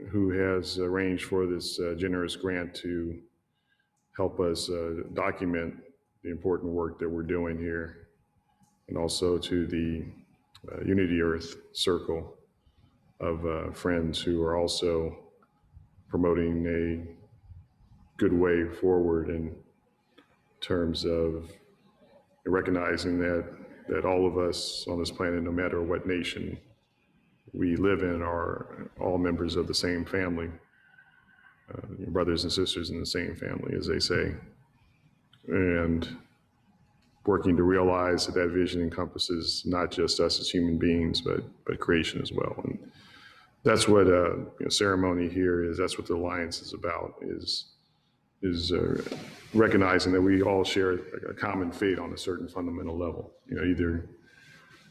who has arranged for this generous grant to help us document the important work that we're doing here, and also to the Unity Earth Circle of friends who are also promoting a good way forward in terms of recognizing that all of us on this planet, no matter what nation we live in, are all members of the same family, brothers and sisters in the same family, as they say, and working to realize that vision encompasses not just us as human beings, but creation as well. And that's what ceremony here is. That's what the Alliance is about, is recognizing that we all share a common fate on a certain fundamental level. Either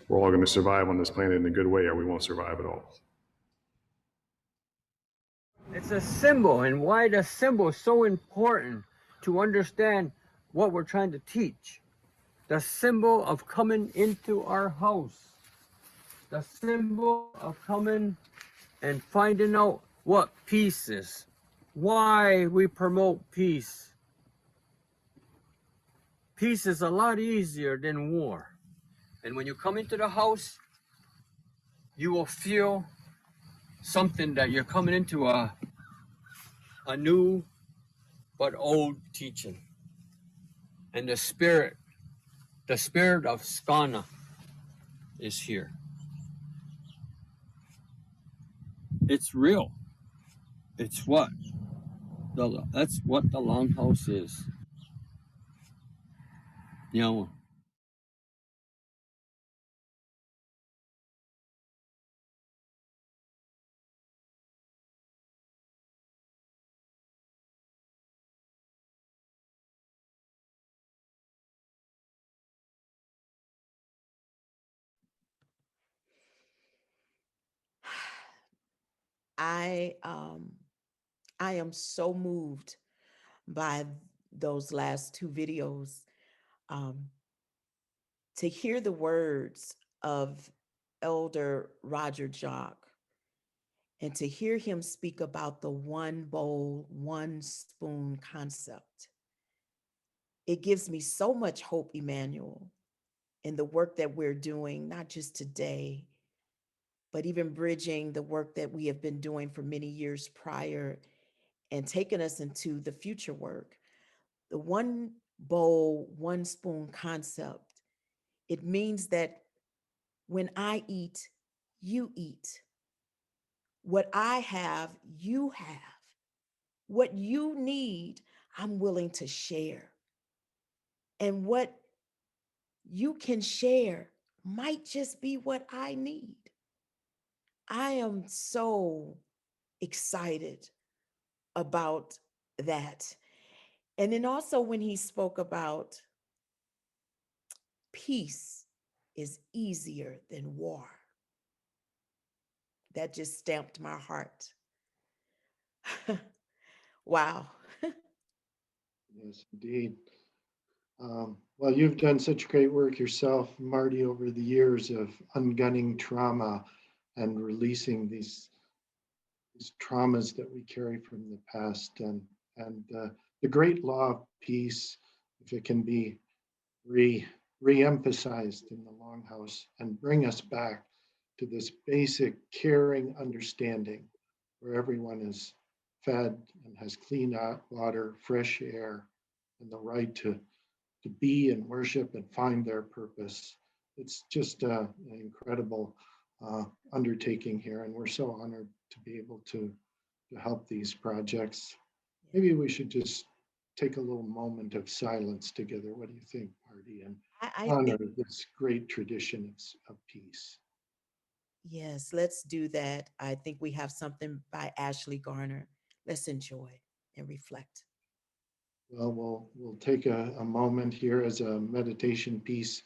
we're all going to survive on this planet in a good way, or we won't survive at all. It's a symbol, and why the symbol is so important to understand what we're trying to teach. The symbol of coming into our house. The symbol of coming and finding out what peace is. Why we promote peace. Peace is a lot easier than war. And when you come into the house, you will feel something that you're coming into a new but old teaching. And the spirit of Skana is here. It's real. It's that's what the longhouse is. I am so moved by those last two videos. To hear the words of Elder Roger Jock and to hear him speak about the one bowl, one spoon concept, it gives me so much hope, Emmanuel, in the work that we're doing, not just today, but even bridging the work that we have been doing for many years prior and taking us into the future work. The one bowl, one spoon concept, it means that when I eat, you eat. What I have, you have. What you need, I'm willing to share. And what you can share might just be what I need. I am so excited about that. And then also when he spoke about peace, is easier than war. That just stamped my heart. Wow. Yes, indeed. Well, you've done such great work yourself, Marty, over the years of ungunning trauma and releasing these traumas that we carry from the past, and the great law of peace, if it can be re-emphasized in the Longhouse and bring us back to this basic caring understanding where everyone is fed and has clean water, fresh air, and the right to be and worship and find their purpose. It's just an incredible undertaking here, and we're so honored to be able to help these projects. Maybe we should just take a little moment of silence together. What do you think, Marty? And I honor think, this great tradition of peace. yes, let's do that. I think we have something by Ashley Garner. Let's enjoy and reflect. Well, we'll take a moment here as a meditation piece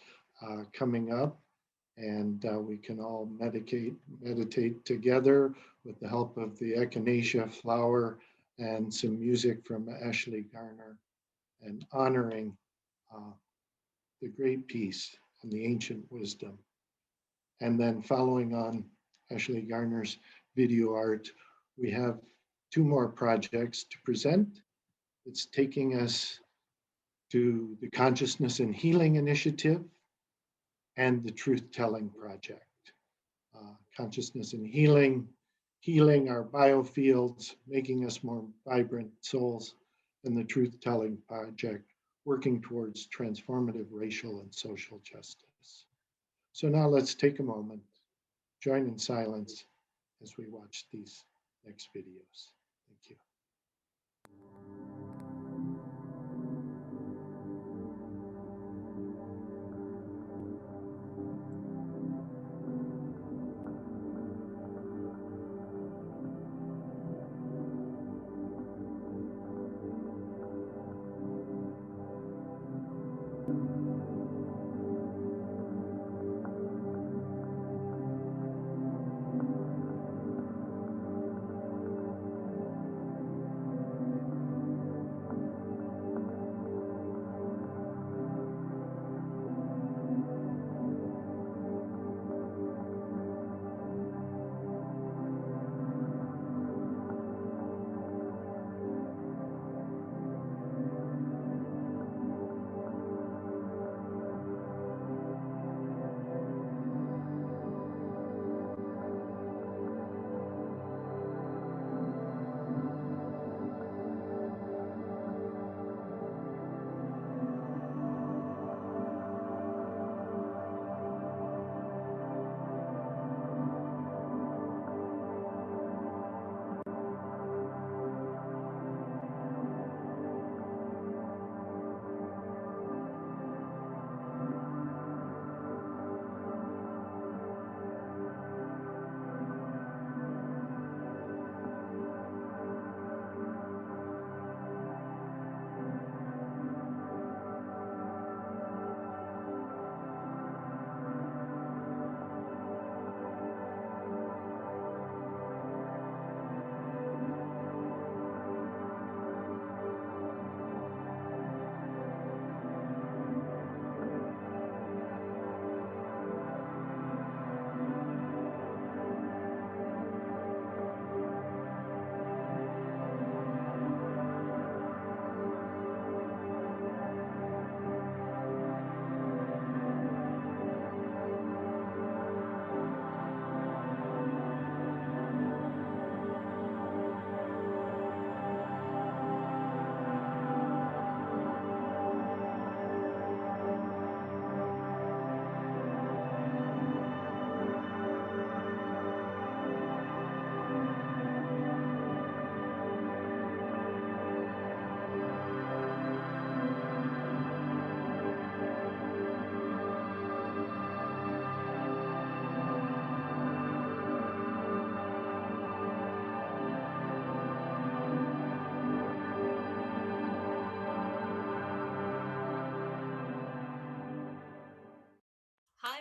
coming up, and we can all meditate together with the help of the echinacea flower and some music from Ashley Garner, and honoring uh, the great peace and the ancient wisdom. And then following on Ashley Garner's video art, we have two more projects to present. It's taking us to the Consciousness and Healing Initiative and the Truth Telling Project. Consciousness and healing, healing our biofields, making us more vibrant souls, and the Truth Telling Project, working towards transformative racial and social justice. So now let's take a moment, join in silence as we watch these next videos. Thank you.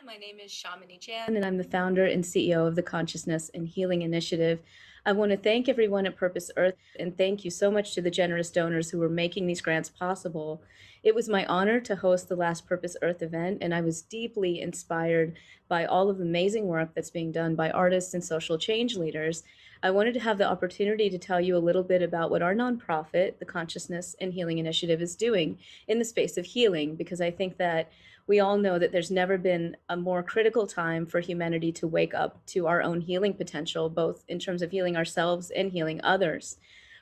my name is Shamini Chan, and I'm the founder and CEO of the Consciousness and Healing Initiative. I want to thank everyone at Purpose Earth, and thank you so much to the generous donors who are making these grants possible. It was my honor to host the last Purpose Earth event, and I was deeply inspired by all of the amazing work that's being done by artists and social change leaders. I wanted to have the opportunity to tell you a little bit about what our nonprofit, the Consciousness and Healing Initiative, is doing in the space of healing, because I think that we all know that there's never been a more critical time for humanity to wake up to our own healing potential, both in terms of healing ourselves and healing others.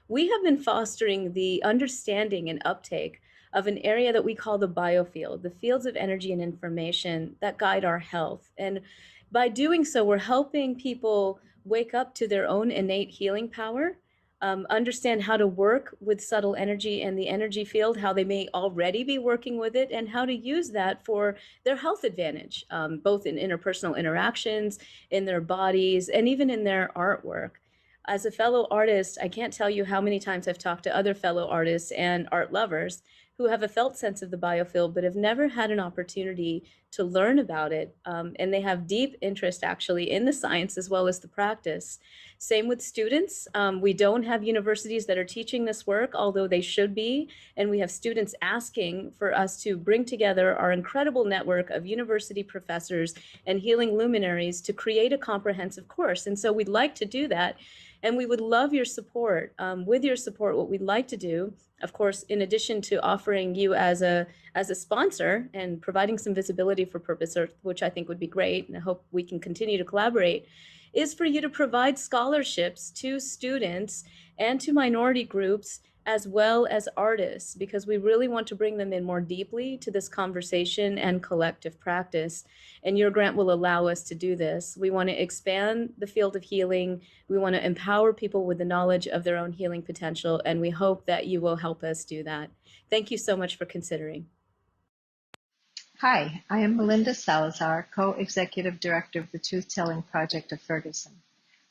We have been fostering the understanding and uptake of an area that we call the biofield, the fields of energy and information that guide our health. And by doing so, we're helping people wake up to their own innate healing power, understand how to work with subtle energy and the energy field, how they may already be working with it, and how to use that for their health advantage, both in interpersonal interactions, in their bodies, and even in their artwork. As a fellow artist, I can't tell you how many times I've talked to other fellow artists and art lovers who have a felt sense of the biofield, but have never had an opportunity to learn about it. And they have deep interest actually in the science as well as the practice. Same with students. We don't have universities that are teaching this work, although they should be. And we have students asking for us to bring together our incredible network of university professors and healing luminaries to create a comprehensive course. And so we'd like to do that. And we would love your support. With your support, what we'd like to do, of course, in addition to offering you as a sponsor and providing some visibility for Purpose Earth, which I think would be great, and I hope we can continue to collaborate, is for you to provide scholarships to students and to minority groups as well as artists, because we really want to bring them in more deeply to this conversation and collective practice. And your grant will allow us to do this. We want to expand the field of healing. We want to empower people with the knowledge of their own healing potential, and we hope that you will help us do that. Thank you so much for considering. Hi, I am Melinda Salazar, Co-Executive Director of the Truth Telling Project of Ferguson.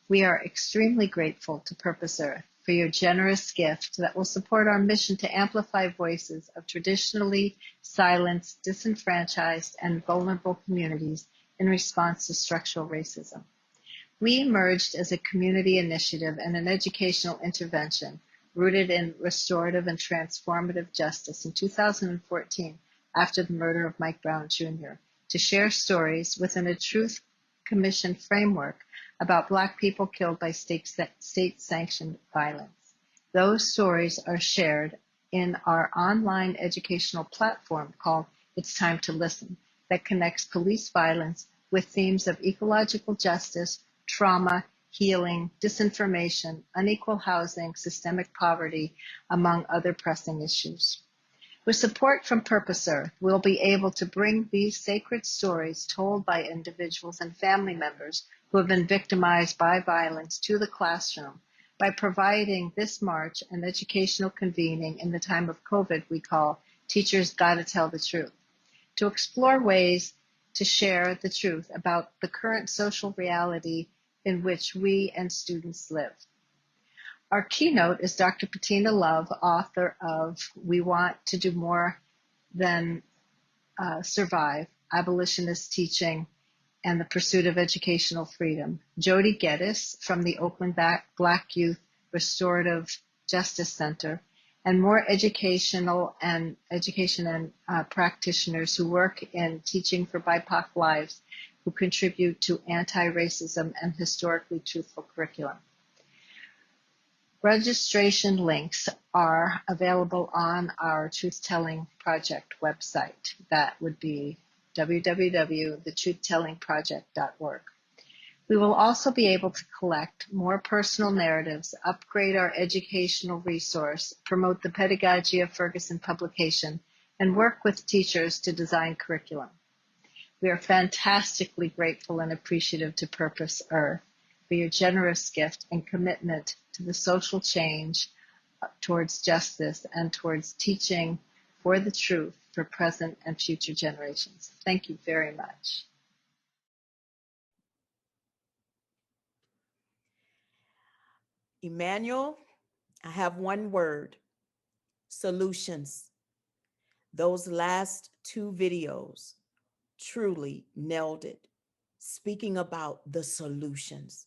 We are extremely grateful to Purpose Earth for your generous gift that will support our mission to amplify voices of traditionally silenced, disenfranchised, and vulnerable communities in response to structural racism. We emerged as a community initiative and an educational intervention rooted in restorative and transformative justice in 2014 after the murder of Mike Brown Jr., to share stories within a Truth Commission framework about Black people killed by state-sanctioned violence. Those stories are shared in our online educational platform called It's Time to Listen, that connects police violence with themes of ecological justice, trauma, healing, disinformation, unequal housing, systemic poverty, among other pressing issues. With support from Purpose Earth, we'll be able to bring these sacred stories told by individuals and family members who have been victimized by violence to the classroom by providing this March an educational convening in the time of COVID we call Teachers Gotta Tell the Truth, to explore ways to share the truth about the current social reality in which we and students live. Our keynote is Dr. Patina Love, author of We Want to Do More Than Survive, Abolitionist Teaching and the Pursuit of Educational Freedom. Jody Geddes from the Oakland Black Youth Restorative Justice Center, and more education and practitioners who work in teaching for BIPOC lives, who contribute to anti-racism and historically truthful curriculum. Registration links are available on our Truth Telling Project website. That would be www.thetruth-telling-project.org. We will also be able to collect more personal narratives, upgrade our educational resource, promote the pedagogy of Ferguson publication, and work with teachers to design curriculum. We are fantastically grateful and appreciative to Purpose Earth for your generous gift and commitment to the social change towards justice and towards teaching for the truth for present and future generations. Thank you very much. Emmanuel, I have one word: solutions. Those last two videos truly nailed it, speaking about the solutions.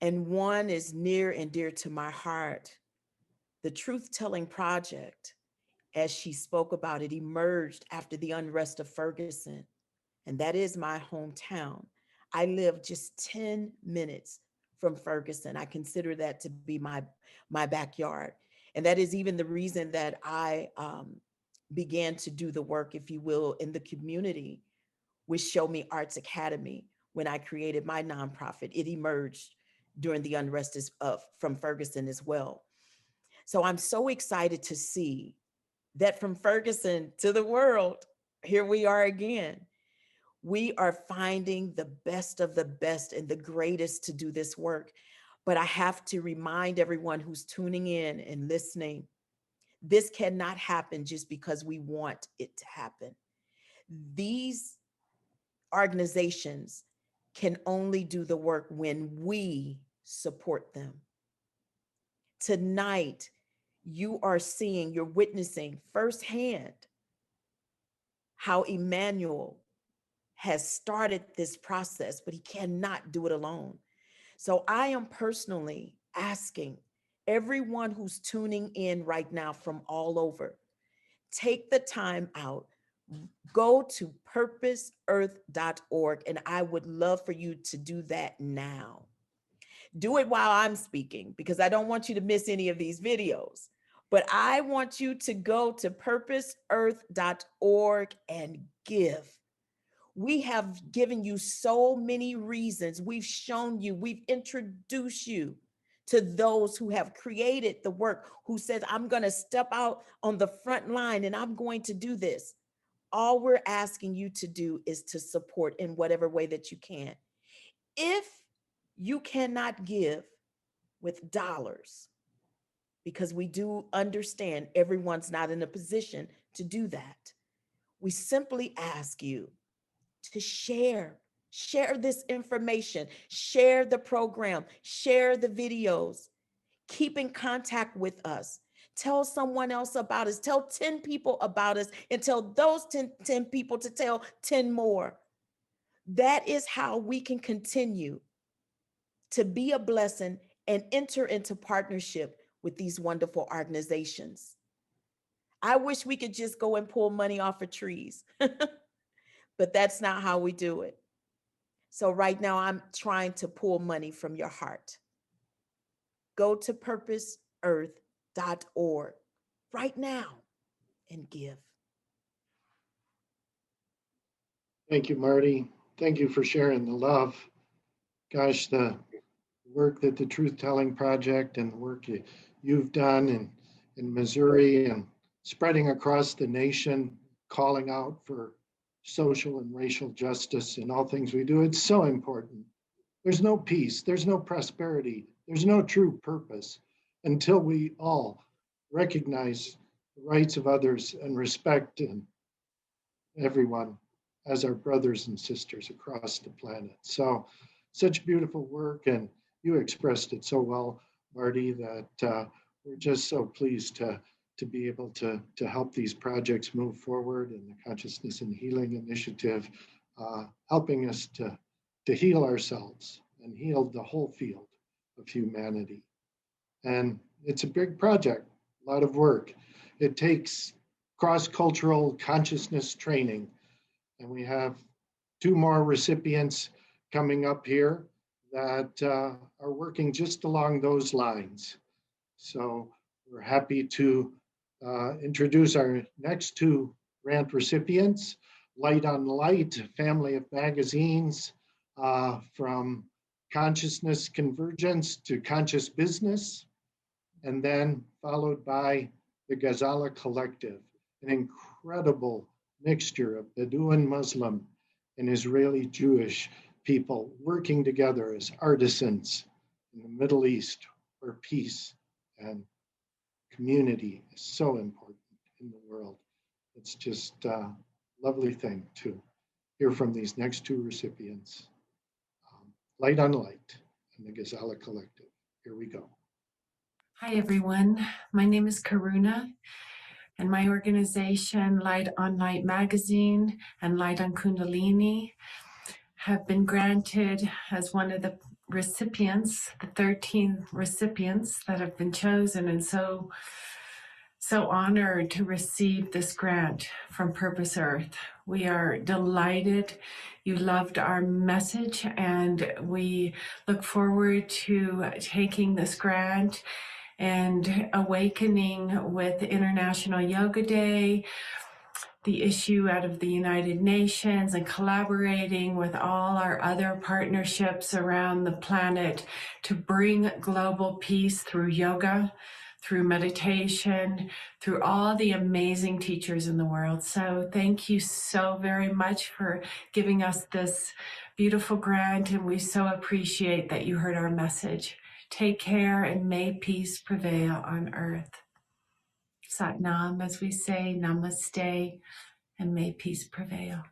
And one is near and dear to my heart. The Truth Telling Project, as she spoke about it, emerged after the unrest of Ferguson. And that is my hometown. I live just 10 minutes from Ferguson. I consider that to be my backyard. And that is even the reason that I began to do the work, if you will, in the community with Show Me Arts Academy. When I created my nonprofit, it emerged during the unrest from Ferguson as well. So I'm so excited to see that from Ferguson to the world, here we are again. We are finding the best of the best and the greatest to do this work. But I have to remind everyone who's tuning in and listening, this cannot happen just because we want it to happen. These organizations can only do the work when we support them. Tonight, you are seeing, you're witnessing firsthand how Emmanuel has started this process, but he cannot do it alone. So I am personally asking everyone who's tuning in right now from all over, take the time out, go to purposeearth.org, and I would love for you to do that now. Do it while I'm speaking because I don't want you to miss any of these videos. But I want you to go to purposeearth.org and give. We have given you so many reasons. We've shown you, we've introduced you to those who have created the work, who says, I'm going to step out on the front line and I'm going to do this. All we're asking you to do is to support in whatever way that you can. If you cannot give with dollars, because we do understand everyone's not in a position to do that, we simply ask you to share this information, share the program, share the videos, keep in contact with us. Tell someone else about us. Tell 10 people about us and tell those 10 people to tell 10 more. That is how we can continue to be a blessing and enter into partnership with these wonderful organizations. I wish we could just go and pull money off of trees, but that's not how we do it. So right now I'm trying to pull money from your heart. Go to purposeearth.org right now and give. Thank you, Marty. Thank you for sharing the love. Gosh, the work that the Truth Telling Project and the work you've done in Missouri and spreading across the nation, calling out for social and racial justice in all things we do, it's so important. There's no peace, there's no prosperity, there's no true purpose until we all recognize the rights of others and respect everyone as our brothers and sisters across the planet. So, such beautiful work, and you expressed it so well, Marty, that we're just so pleased to be able to help these projects move forward, and the Consciousness and Healing Initiative helping us to heal ourselves and heal the whole field of humanity. And it's a big project, a lot of work. It takes cross-cultural consciousness training, and we have 2 more recipients coming up here that are working just along those lines. So we're happy to introduce our next 2 grant recipients, Light on Light, family of magazines from consciousness convergence to conscious business, and then followed by the Ghazala Collective, an incredible mixture of Bedouin Muslim and Israeli Jewish people working together as artisans in the Middle East, where peace and community is so important in the world. It's just a lovely thing to hear from these next 2 recipients. Light on Light and the Ghazala Collective. Here we go. Hi, everyone. My name is Karuna, And my organization, Light on Light Magazine and Light on Kundalini, have been granted as one of the recipients, the 13 recipients that have been chosen, and so honored to receive this grant from Purpose Earth. We are delighted you loved our message, and we look forward to taking this grant and awakening with International Yoga Day, the issue out of the United Nations, and collaborating with all our other partnerships around the planet to bring global peace through yoga, through meditation, through all the amazing teachers in the world. So thank you so very much for giving us this beautiful grant, and we so appreciate that you heard our message. Take care, and may peace prevail on earth. Sat Nam, as we say, namaste, and may peace prevail.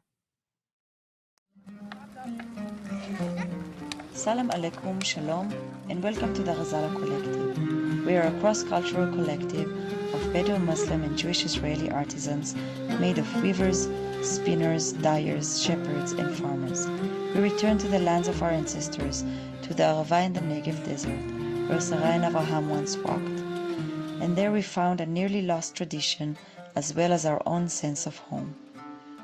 Salam alaikum, shalom, and welcome to the Ghazala Collective. We are a cross-cultural collective of Bedouin Muslim and Jewish Israeli artisans made of weavers, spinners, dyers, shepherds, and farmers. We return to the lands of our ancestors, to the Arava and the Negev desert, where Sarah and Abraham once walked. And there we found a nearly lost tradition, as well as our own sense of home.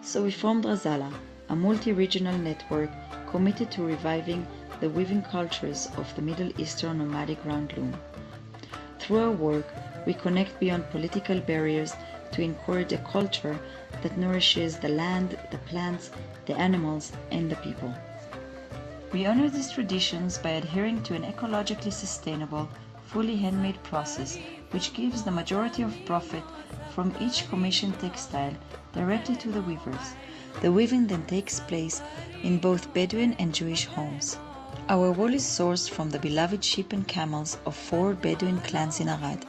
So we formed Ghazala, a multi-regional network committed to reviving the weaving cultures of the Middle Eastern nomadic roundloom. Through our work, we connect beyond political barriers to encourage a culture that nourishes the land, the plants, the animals, and the people. We honor these traditions by adhering to an ecologically sustainable, fully handmade process which gives the majority of profit from each commissioned textile directly to the weavers. The weaving then takes place in both Bedouin and Jewish homes. Our wool is sourced from the beloved sheep and camels of 4 Bedouin clans in Arad.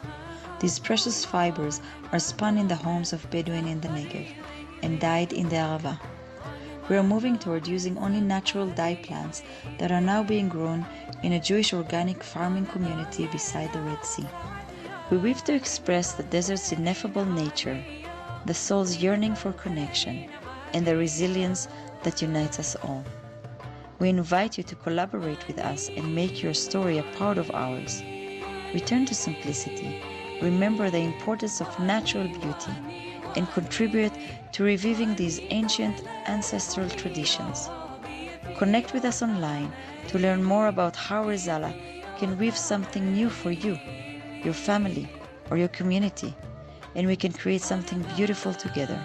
These precious fibers are spun in the homes of Bedouin in the Negev and dyed in the Arava. We are moving toward using only natural dye plants that are now being grown in a Jewish organic farming community beside the Red Sea. We weave to express the desert's ineffable nature, the soul's yearning for connection, and the resilience that unites us all. We invite you to collaborate with us and make your story a part of ours. Return to simplicity, remember the importance of natural beauty, and contribute to reviving these ancient ancestral traditions. Connect with us online to learn more about how Ghazala can weave something new for you, your family, or your community, and we can create something beautiful together.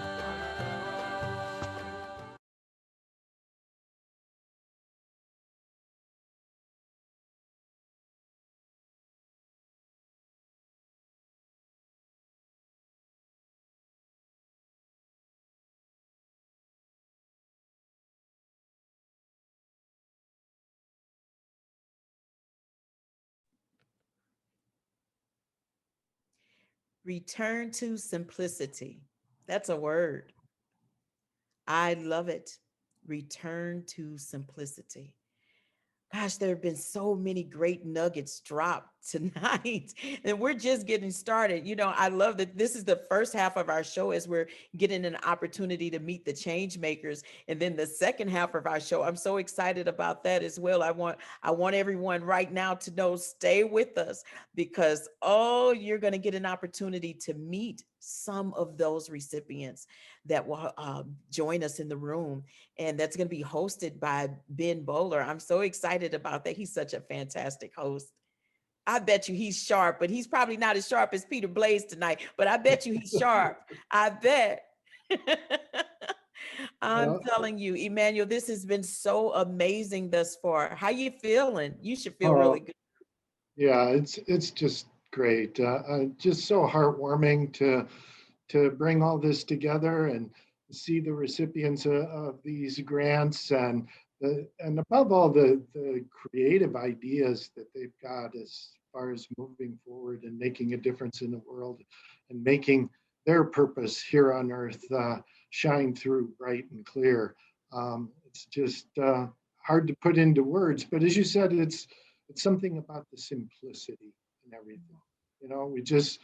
Return to simplicity. That's a word. I love it. Return to simplicity. Gosh, there have been so many great nuggets dropped tonight, and we're just getting started. You know, I love that this is the first half of our show as we're getting an opportunity to meet the change makers, and then the second half of our show, I'm so excited about that as well. I want everyone right now to know, stay with us, because you're going to get an opportunity to meet some of those recipients that will join us in the room, and that's going to be hosted by Ben Bowler. I'm so excited about that. He's such a fantastic host. I bet you he's sharp, but he's probably not as sharp as Peter Blaze tonight, but I bet you he's sharp. I bet. I'm telling you, Emmanuel, this has been so amazing thus far. How you feeling? You should feel really good. Yeah, it's just great. Just so heartwarming to bring all this together and see the recipients of these grants, and above all the creative ideas that they've got as far as moving forward and making a difference in the world and making their purpose here on earth shine through bright and clear. It's just hard to put into words, but as you said, it's something about the simplicity and everything. You know, we just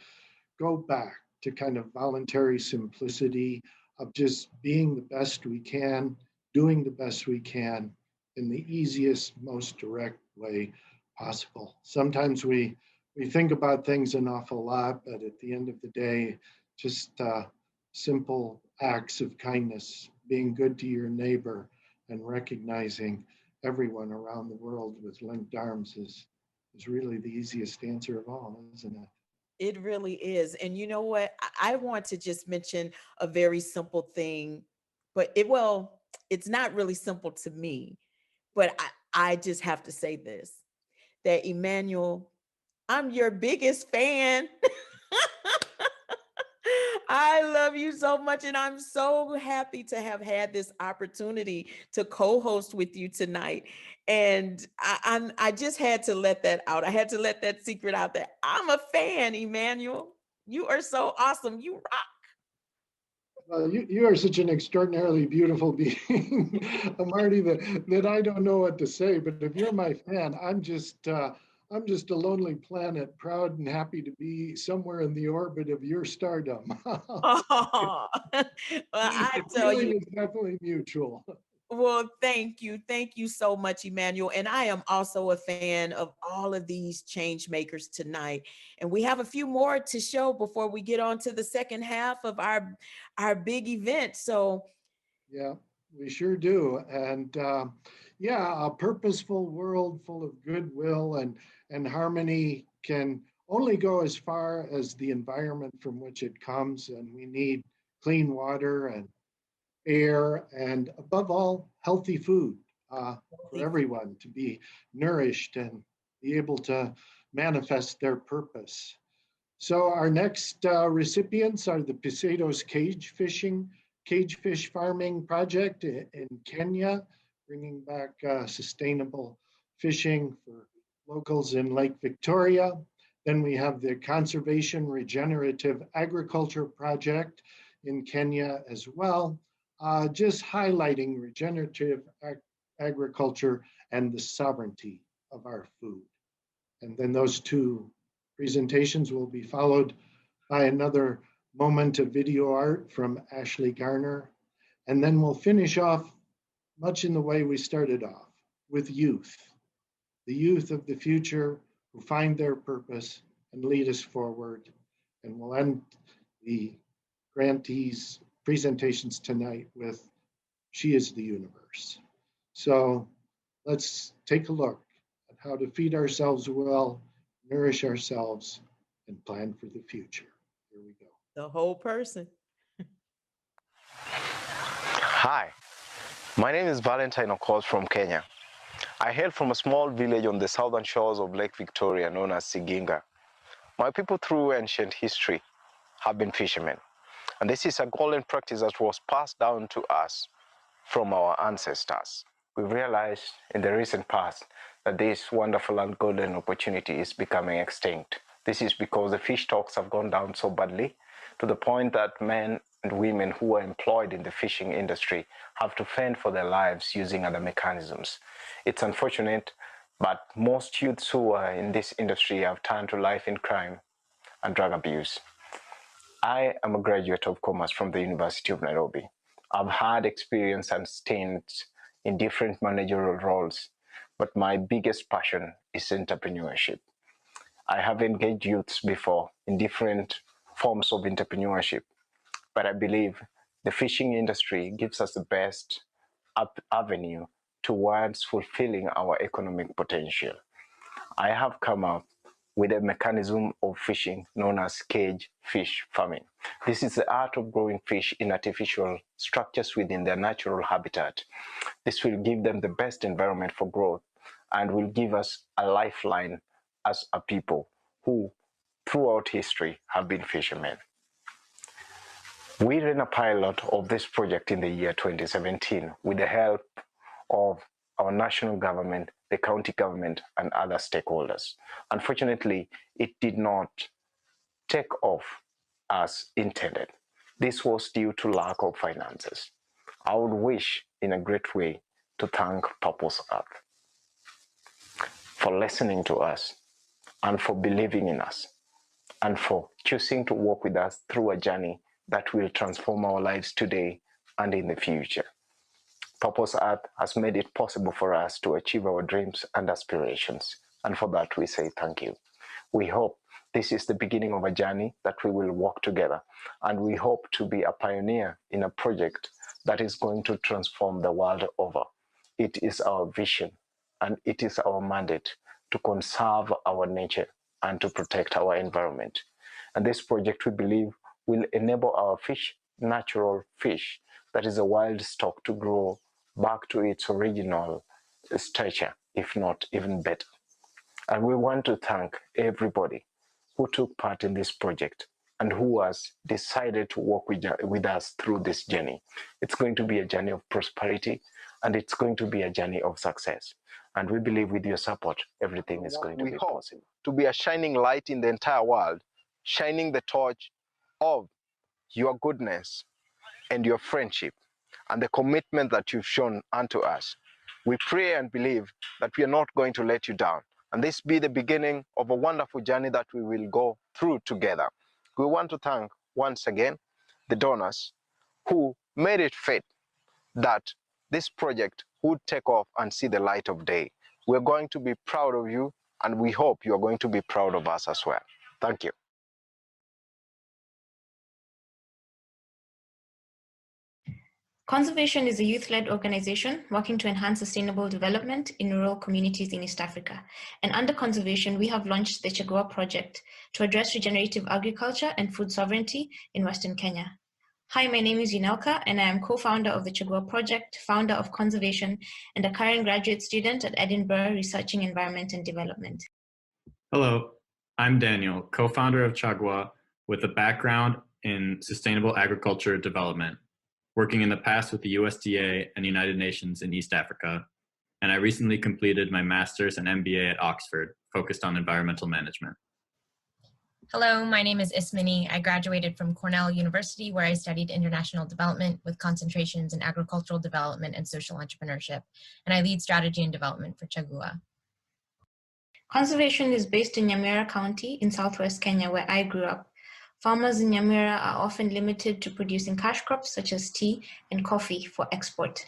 go back to kind of voluntary simplicity of just being the best we can, doing the best we can in the easiest, most direct way possible. Sometimes we think about things an awful lot, but at the end of the day, just simple acts of kindness, being good to your neighbor, and recognizing everyone around the world with linked arms is really the easiest answer of all, isn't it? It really is. And you know what? I want to just mention a very simple thing, but it's not really simple to me, but I just have to say this, that Emmanuel, I'm your biggest fan. I love you so much, and I'm so happy to have had this opportunity to co-host with you tonight. And I just had to let that out. I had to let that secret out that I'm a fan, Emmanuel. You are so awesome. You rock. Well, you are such an extraordinarily beautiful being, Marty, that I don't know what to say. But if you're my fan, I'm just a lonely planet, proud and happy to be somewhere in the orbit of your stardom. Oh, well, I The tell feeling you. is definitely mutual. Well, thank you. Thank you so much, Emmanuel. And I am also a fan of all of these change makers tonight. And we have a few more to show before we get on to the second half of our big event. So Yeah, we sure do. And yeah, a purposeful world full of goodwill and harmony can only go as far as the environment from which it comes. And we need clean water and air, and above all, healthy food for everyone to be nourished and be able to manifest their purpose. So our next recipients are the Pisados cage fish farming project in Kenya, bringing back sustainable fishing for locals in Lake Victoria. Then we have the Conservation Regenerative Agriculture Project in Kenya as well, just highlighting regenerative agriculture and the sovereignty of our food. And then those two presentations will be followed by another moment of video art from Ashley Garner. And then we'll finish off much in the way we started off, with youth, the youth of the future who find their purpose and lead us forward. And we'll end the grantees' presentations tonight with She is the Universe. So let's take a look at how to feed ourselves well, nourish ourselves, and plan for the future. Here we go. the whole person. Hi, my name is Valentine Okoth from Kenya. I hail from a small village on the southern shores of Lake Victoria known as Siginga. My people through ancient history have been fishermen, and this is a golden practice that was passed down to us from our ancestors. We've realized in the recent past that this wonderful and golden opportunity is becoming extinct. This is because the fish stocks have gone down so badly to the point that men and women who are employed in the fishing industry have to fend for their lives using other mechanisms. It's unfortunate, but most youths who are in this industry have turned to life in crime and drug abuse. I am a graduate of commerce from the University of Nairobi. I've had experience and stints in different managerial roles, but my biggest passion is entrepreneurship. I have engaged youths before in different forms of entrepreneurship, but I believe the fishing industry gives us the best avenue towards fulfilling our economic potential. I have come up with a mechanism of fishing known as cage fish farming. This is the art of growing fish in artificial structures within their natural habitat. This will give them the best environment for growth and will give us a lifeline as a people who, throughout history, have been fishermen. We ran a pilot of this project in the year 2017 with the help of our national government, the county government, and other stakeholders. Unfortunately, it did not take off as intended. This was due to lack of finances. I would wish in a great way to thank Purpose Earth for listening to us and for believing in us. and for choosing to walk with us through a journey that will transform our lives today and in the future. Purpose Earth has made it possible for us to achieve our dreams and aspirations, and for that we say thank you. We hope this is the beginning of a journey that we will walk together, and we hope to be a pioneer in a project that is going to transform the world over. It is our vision and it is our mandate to conserve our nature and to protect our environment. And this project, we believe, will enable our fish, natural fish, that is a wild stock, to grow back to its original stature, if not even better. And we want to thank everybody who took part in this project and who has decided to walk with us through this journey. It's going to be a journey of prosperity, and it's going to be a journey of success. And we believe with your support, everything is going to be possible. To be a shining light in the entire world, shining the torch of your goodness and your friendship and the commitment that you've shown unto us. We pray and believe that we are not going to let you down, and this be the beginning of a wonderful journey that we will go through together. We want to thank once again the donors who made it fit that this project would take off and see the light of day. We're going to be proud of you, and we hope you are going to be proud of us as well. Thank you. Conservation is a youth-led organization working to enhance sustainable development in rural communities in East Africa. And under conservation, we have launched the Chagua project to address regenerative agriculture and food sovereignty in Western Kenya. Hi, my name is Yunelka, and I am co-founder of the Chagua project, founder of conservation, and a current graduate student at Edinburgh researching environment and development. Hello, I'm Daniel, co-founder of Chagua with a background in sustainable agriculture development, working in the past with the USDA and United Nations in East Africa, and I recently completed my master's and MBA at Oxford, focused on environmental management. Hello, my name is Ismini. I graduated from Cornell University, where I studied international development with concentrations in agricultural development and social entrepreneurship, and I lead strategy and development for Chagua. Conservation is based in Nyamira County in southwest Kenya, where I grew up. Farmers in Nyamira are often limited to producing cash crops such as tea and coffee for export.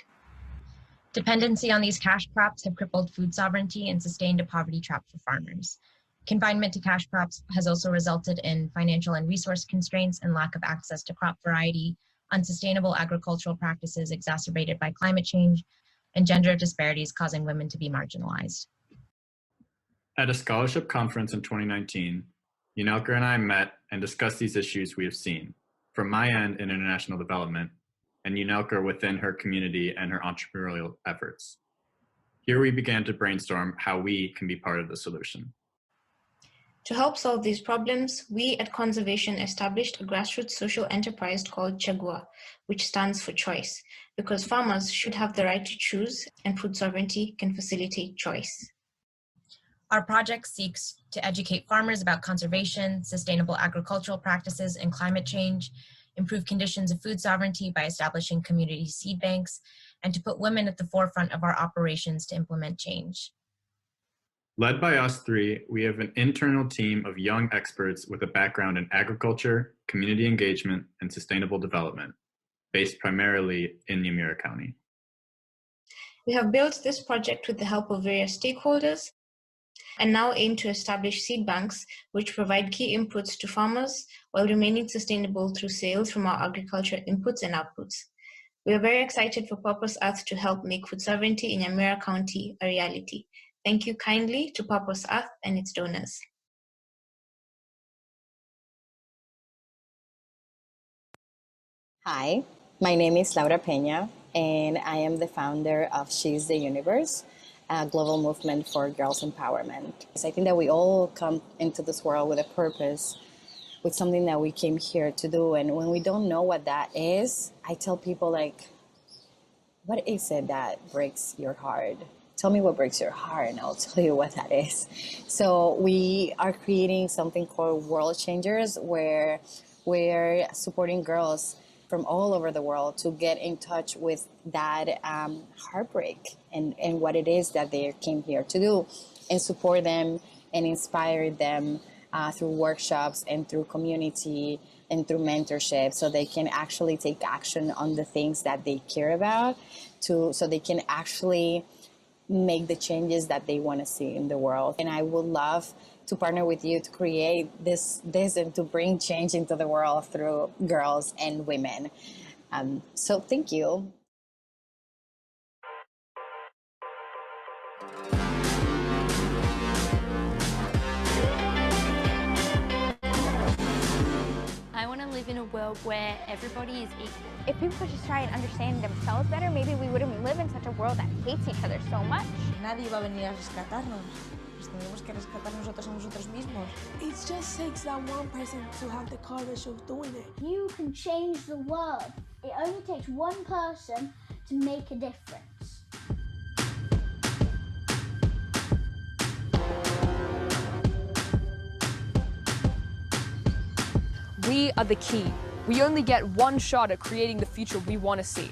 Dependency on these cash crops have crippled food sovereignty and sustained a poverty trap for farmers. Confinement to cash crops has also resulted in financial and resource constraints and lack of access to crop variety, unsustainable agricultural practices exacerbated by climate change, and gender disparities causing women to be marginalized. At a scholarship conference in 2019, Yunelka and I met and discussed these issues we have seen, from my end in international development, and Yunelka within her community and her entrepreneurial efforts. Here we began to brainstorm how we can be part of the solution. To help solve these problems, we at Conservation established a grassroots social enterprise called Chagua, which stands for choice, because farmers should have the right to choose, and food sovereignty can facilitate choice. Our project seeks to educate farmers about conservation, sustainable agricultural practices, and climate change, improve conditions of food sovereignty by establishing community seed banks, and to put women at the forefront of our operations to implement change. Led by us three, we have an internal team of young experts with a background in agriculture, community engagement, and sustainable development, based primarily in Nyamira County. We have built this project with the help of various stakeholders and now aim to establish seed banks which provide key inputs to farmers while remaining sustainable through sales from our agriculture inputs and outputs. We are very excited for Purpose Earth to help make food sovereignty in Nyamira County a reality. Thank you kindly to Purpose Earth and its donors. Hi, my name is Laura Peña, and I am the founder of She's the Universe, a global movement for girls' empowerment. I think that we all come into this world with a purpose, with something that we came here to do. And when we don't know what that is, I tell people, like, what is it that breaks your heart? Tell me what breaks your heart and I'll tell you what that is. So we are creating something called World Changers, where we're supporting girls from all over the world to get in touch with that heartbreak and what it is that they came here to do, and support them and inspire them through workshops and through community and through mentorship, so they can actually take action on the things that they care about, so they can actually make the changes that they want to see in the world. And I would love to partner with you to create this and to bring change into the world through girls and women. So thank you. I want to live in a world where everybody is equal. If people could just try and understand themselves better, maybe we wouldn't live in such a world that hates each other so much. Nadie va a venir a rescatarnos. Nos tenemos que rescatar nosotros a nosotros mismos. It just takes that one person to have the courage of doing it. You can change the world. It only takes one person to make a difference. We are the key. We only get one shot at creating the future we want to see.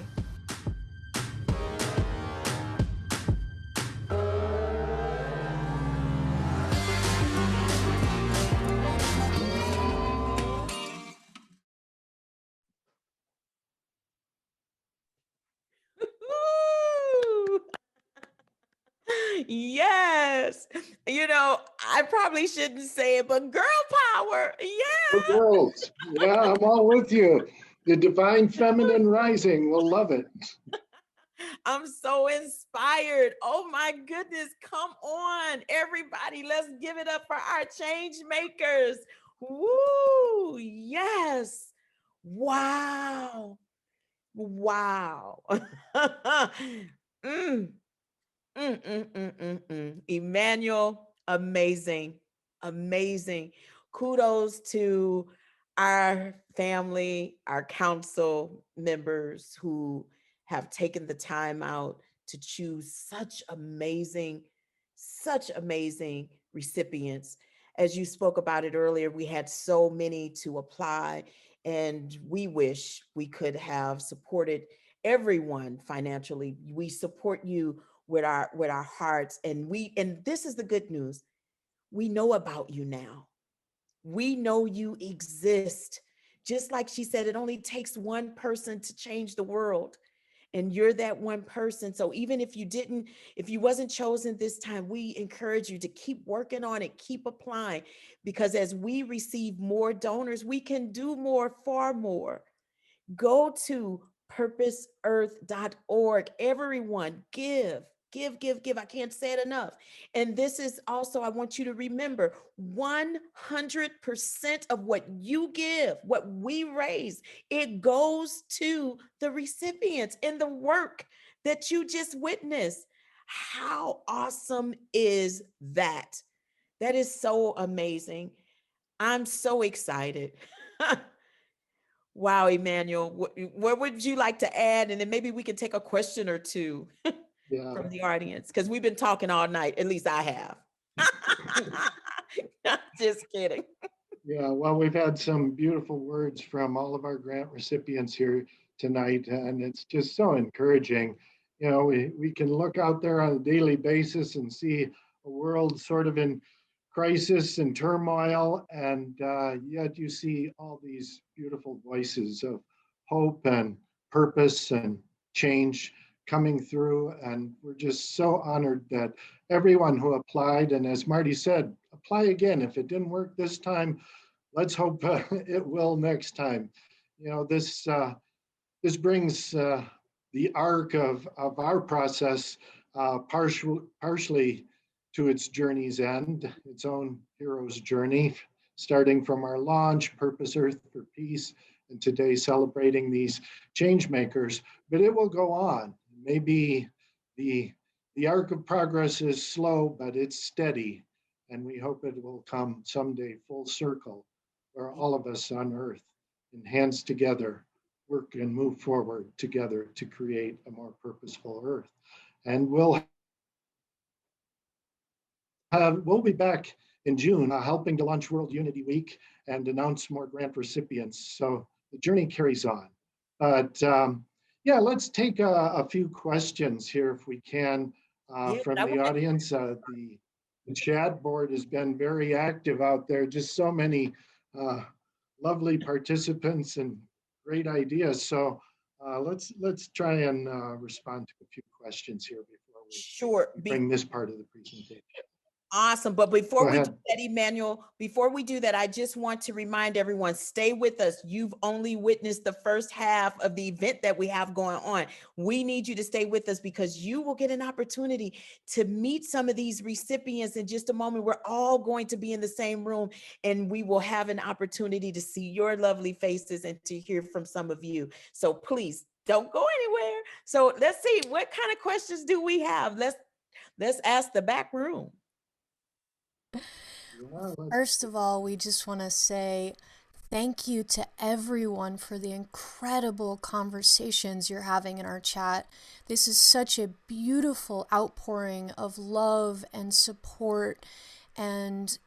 Yes. You know, I probably shouldn't say it, but girl power. The Yeah. girls. Yeah, I'm all with you. The divine feminine rising. We'll love it. I'm so inspired. Oh my goodness. Come on, everybody. Let's give it up for our change makers. Woo. Yes. Wow. Wow. Mm. Emmanuel, amazing, amazing. Kudos to our family, our council members who have taken the time out to choose such amazing recipients. As you spoke about it earlier, we had so many to apply, and we wish we could have supported everyone financially. We support you with our hearts, and this is the good news. We know about you now. We know you exist. Just like she said, it only takes one person to change the world, and you're that one person. So even if you wasn't chosen this time, we encourage you to keep working on it, keep applying, because as we receive more donors, we can do more, far more. Go to purposeearth.org. Everyone, give. I can't say it enough. And this is also, I want you to remember, 100% of what you give, what we raise, it goes to the recipients in the work that you just witnessed. How awesome is that? That is so amazing. I'm so excited. Wow, Emmanuel, what would you like to add? And then maybe we can take a question or two from the audience, because we've been talking all night. At least I have. Just kidding. Yeah, well, we've had some beautiful words from all of our grant recipients here tonight, and it's just so encouraging. You know, we can look out there on a daily basis and see a world sort of in crisis and turmoil, and yet you see all these beautiful voices of hope and purpose and change coming through. And we're just so honored that everyone who applied, and as Marty said, apply again. If it didn't work this time, let's hope it will next time. You know, this brings the arc of our process partially to its journey's end, its own hero's journey, starting from our launch, Purpose Earth for Peace, and today celebrating these change makers. But it will go on. Maybe the arc of progress is slow, but it's steady, and we hope it will come someday full circle, where all of us on Earth, in hands together, work and move forward together to create a more purposeful Earth. And we'll be back in June helping to launch World Unity Week and announce more grant recipients. So the journey carries on. But yeah, let's take a few questions here if we can from the audience. The The chat board has been very active out there. Just so many lovely participants and great ideas. So let's try and respond to a few questions here before Sure. we bring this part of the presentation. Awesome. But before Go we ahead. do that, Emmanuel, before we do that, I just want to remind everyone, stay with us. You've only witnessed the first half of the event that we have going on. We need you to stay with us because you will get an opportunity to meet some of these recipients in just a moment. We're all going to be in the same room and we will have an opportunity to see your lovely faces and to hear from some of you. So please don't go anywhere. So let's see, what kind of questions do we have? Let's ask the back room. First of all, we just want to say thank you to everyone for the incredible conversations you're having in our chat. This is such a beautiful outpouring of love and support and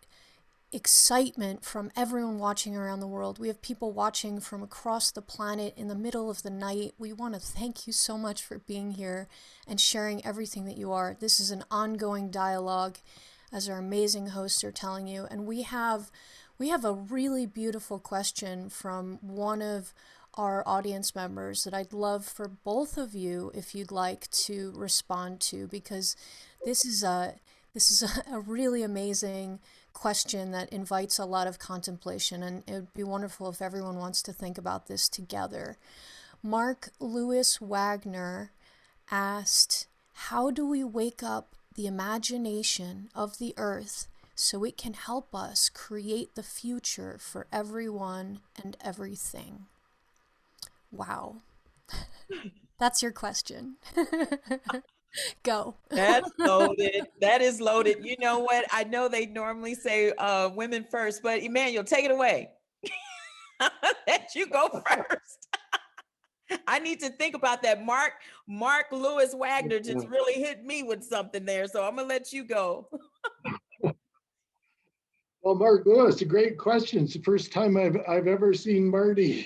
excitement from everyone watching around the world. We have people watching from across the planet in the middle of the night. We want to thank you so much for being here and sharing everything that you are. This is an ongoing dialogue, as our amazing hosts are telling you. And we have a really beautiful question from one of our audience members that I'd love for both of you, if you'd like, to respond to, because this is a really amazing question that invites a lot of contemplation, and it would be wonderful if everyone wants to think about this together. Mark Lewis Wagner asked, how do we wake up the imagination of the earth so it can help us create the future for everyone and everything? Wow. That's your question. Go. That's loaded. That is loaded. You know what? I know they normally say women first, but Emmanuel, take it away. Let you go first. I need to think about that. Mark Lewis Wagner just really hit me with something there. So I'm gonna let you go. Well, Mark Lewis, a great question. It's the first time I've ever seen Marty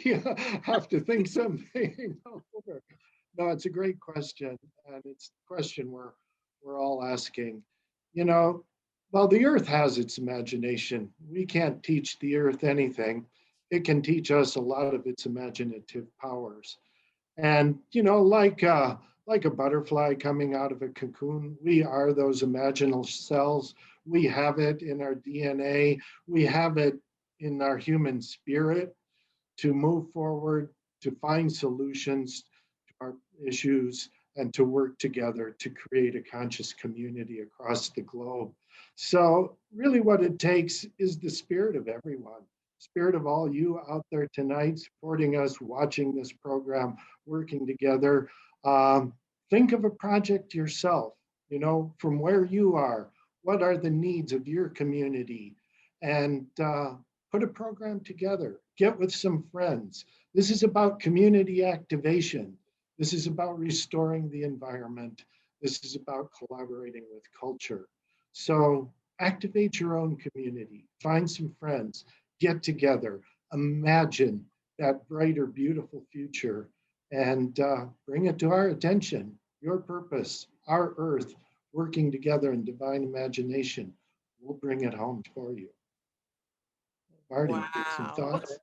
have to think something over. No, it's a great question, and it's the question we're all asking. You know, well, the Earth has its imagination. We can't teach the Earth anything. It can teach us a lot of its imaginative powers. And like a butterfly coming out of a cocoon, we are those imaginal cells. We have it in our DNA. We have it in our human spirit to move forward, to find solutions to our issues, and to work together to create a conscious community across the globe. So really what it takes is the spirit of everyone, spirit of all you out there tonight supporting us, watching this program, working together. Think of a project yourself, from where you are, what are the needs of your community, and put a program together, get with some friends. This is about community activation. This is about restoring the environment. This is about collaborating with culture. So activate your own community, find some friends, get together, imagine that brighter, beautiful future, and bring it to our attention. Your purpose, our earth, working together in divine imagination. We'll bring it home for you. Marty, some thoughts?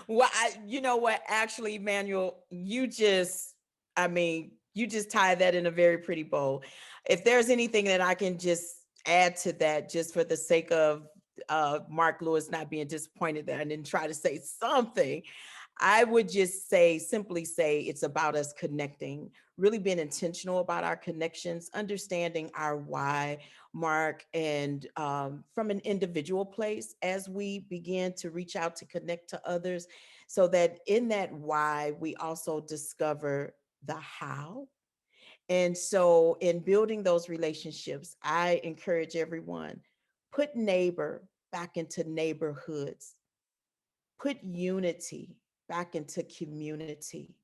Well, you know what? Actually, Emmanuel, you just tied that in a very pretty bow. If there's anything that I can just add to that, just for the sake of Mark Lewis not being disappointed that I didn't try to say something, I would just simply say it's about us connecting, really being intentional about our connections, understanding our why, Mark, and from an individual place as we begin to reach out to connect to others, so that in that why, we also discover the how. And so in building those relationships, I encourage everyone, put neighbor back into neighborhoods, put unity back into community,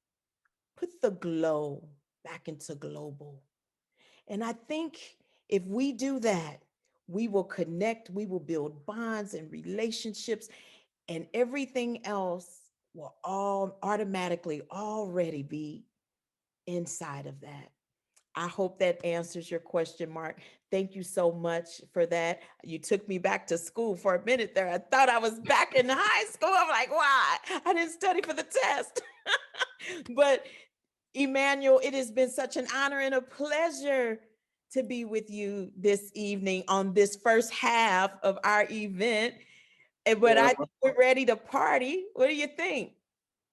put the glow back into global. And I think if we do that, we will connect, we will build bonds and relationships, and everything else will all automatically already be inside of that. I hope that answers your question, Mark. Thank you so much for that. You took me back to school for a minute there. I thought I was back in high school. I'm like, why? I didn't study for the test. But Emmanuel, it has been such an honor and a pleasure to be with you this evening on this first half of our event. But Yeah. I think we're ready to party. What do you think?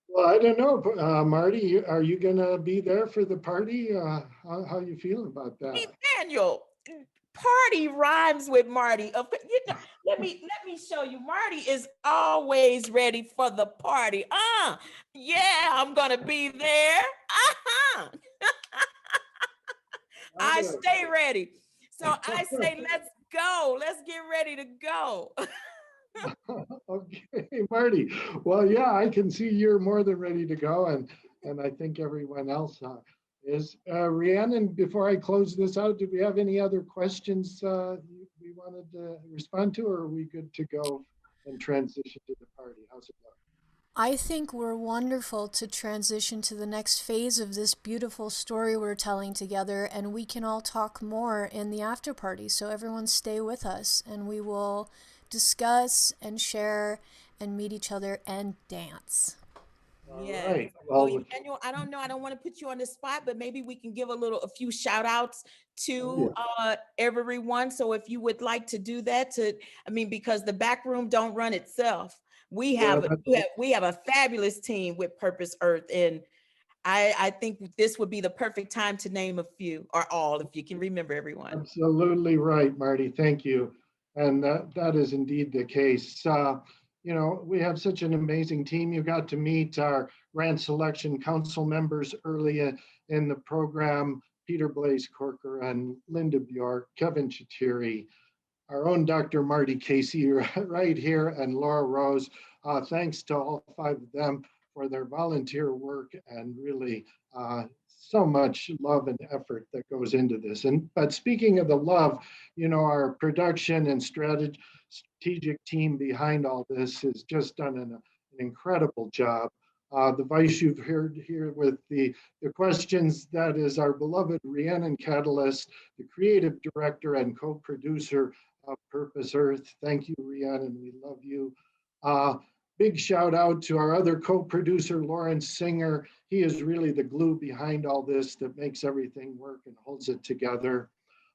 Well, I don't know, Marty, are you going to be there for the party? How you feeling about that? Emmanuel, party rhymes with Marty. You know, let me show you. Marty is always ready for the party. Yeah, I'm gonna be there. Uh-huh. I stay ready. So I say, let's go. Let's get ready to go. Okay, Marty. Well, yeah, I can see you're more than ready to go, and I think everyone else is. Rhiannon, before I close this out, do we have any other questions we wanted to respond to, or are we good to go and transition to the party? How's it look? I think we're wonderful to transition to the next phase of this beautiful story we're telling together, and we can all talk more in the after party. So everyone stay with us, and we will discuss and share and meet each other and dance. Yes. Right. Well, Well, Emmanuel, I don't know. I don't want to put you on the spot, but maybe we can give a few shout outs oh, to everyone. So if you would like to do that, because the back room don't run itself. We yeah, have we have a fabulous team with Purpose Earth, and I think this would be the perfect time to name a few or all, if you can remember everyone. absolutely right, Marty. Thank you. And that is indeed the case. You know, we have such an amazing team. You got to meet our grant selection council members early in the program, Peter Blaze Corker and Linda Bjork, Kevin Chatiri, our own Dr. Marty Casey right here, and Laura Rose. Thanks to all five of them for their volunteer work and really so much love and effort that goes into this. But speaking of the love, you know, our production and strategic team behind all this has just done an incredible job. The voice you've heard here with the questions, that is our beloved Rhiannon Catalyst, the creative director and co-producer of Purpose Earth. Thank you, Rhiannon, we love you. Big shout out to our other co-producer, Lawrence Singer. He is really the glue behind all this that makes everything work and holds it together.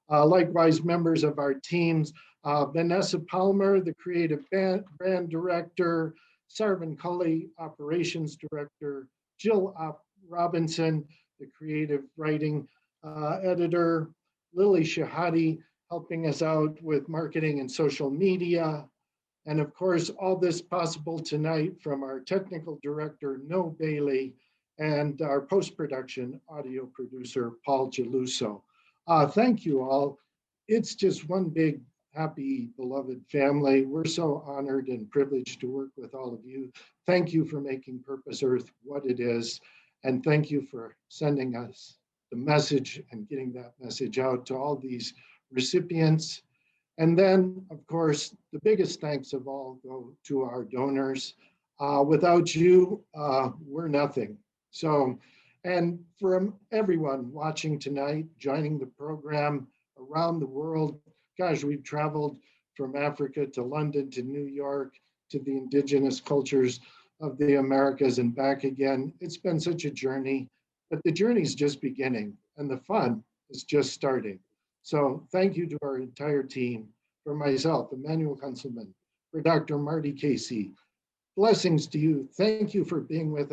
Likewise, members of our teams, Vanessa Palmer, the creative brand director, Sarvan Cully, operations director, Jill Robinson, the creative writing editor, Lily Shahadi, helping us out with marketing and social media. And of course, all this possible tonight from our technical director, No Bailey, and our post-production audio producer, Paul Geluso. Thank you all. It's just one big, happy, beloved family. We're so honored and privileged to work with all of you. Thank you for making Purpose Earth what it is. And thank you for sending us the message and getting that message out to all these recipients. And then, of course, the biggest thanks of all go to our donors. Without you, we're nothing. So, and from everyone watching tonight, joining the program around the world, gosh, we've traveled from Africa to London to New York to the indigenous cultures of the Americas and back again. It's been such a journey, but the journey's just beginning and the fun is just starting. So thank you to our entire team, for myself, Emmanuel Kunselman, for Dr. Marty Casey. Blessings to you. Thank you for being with us.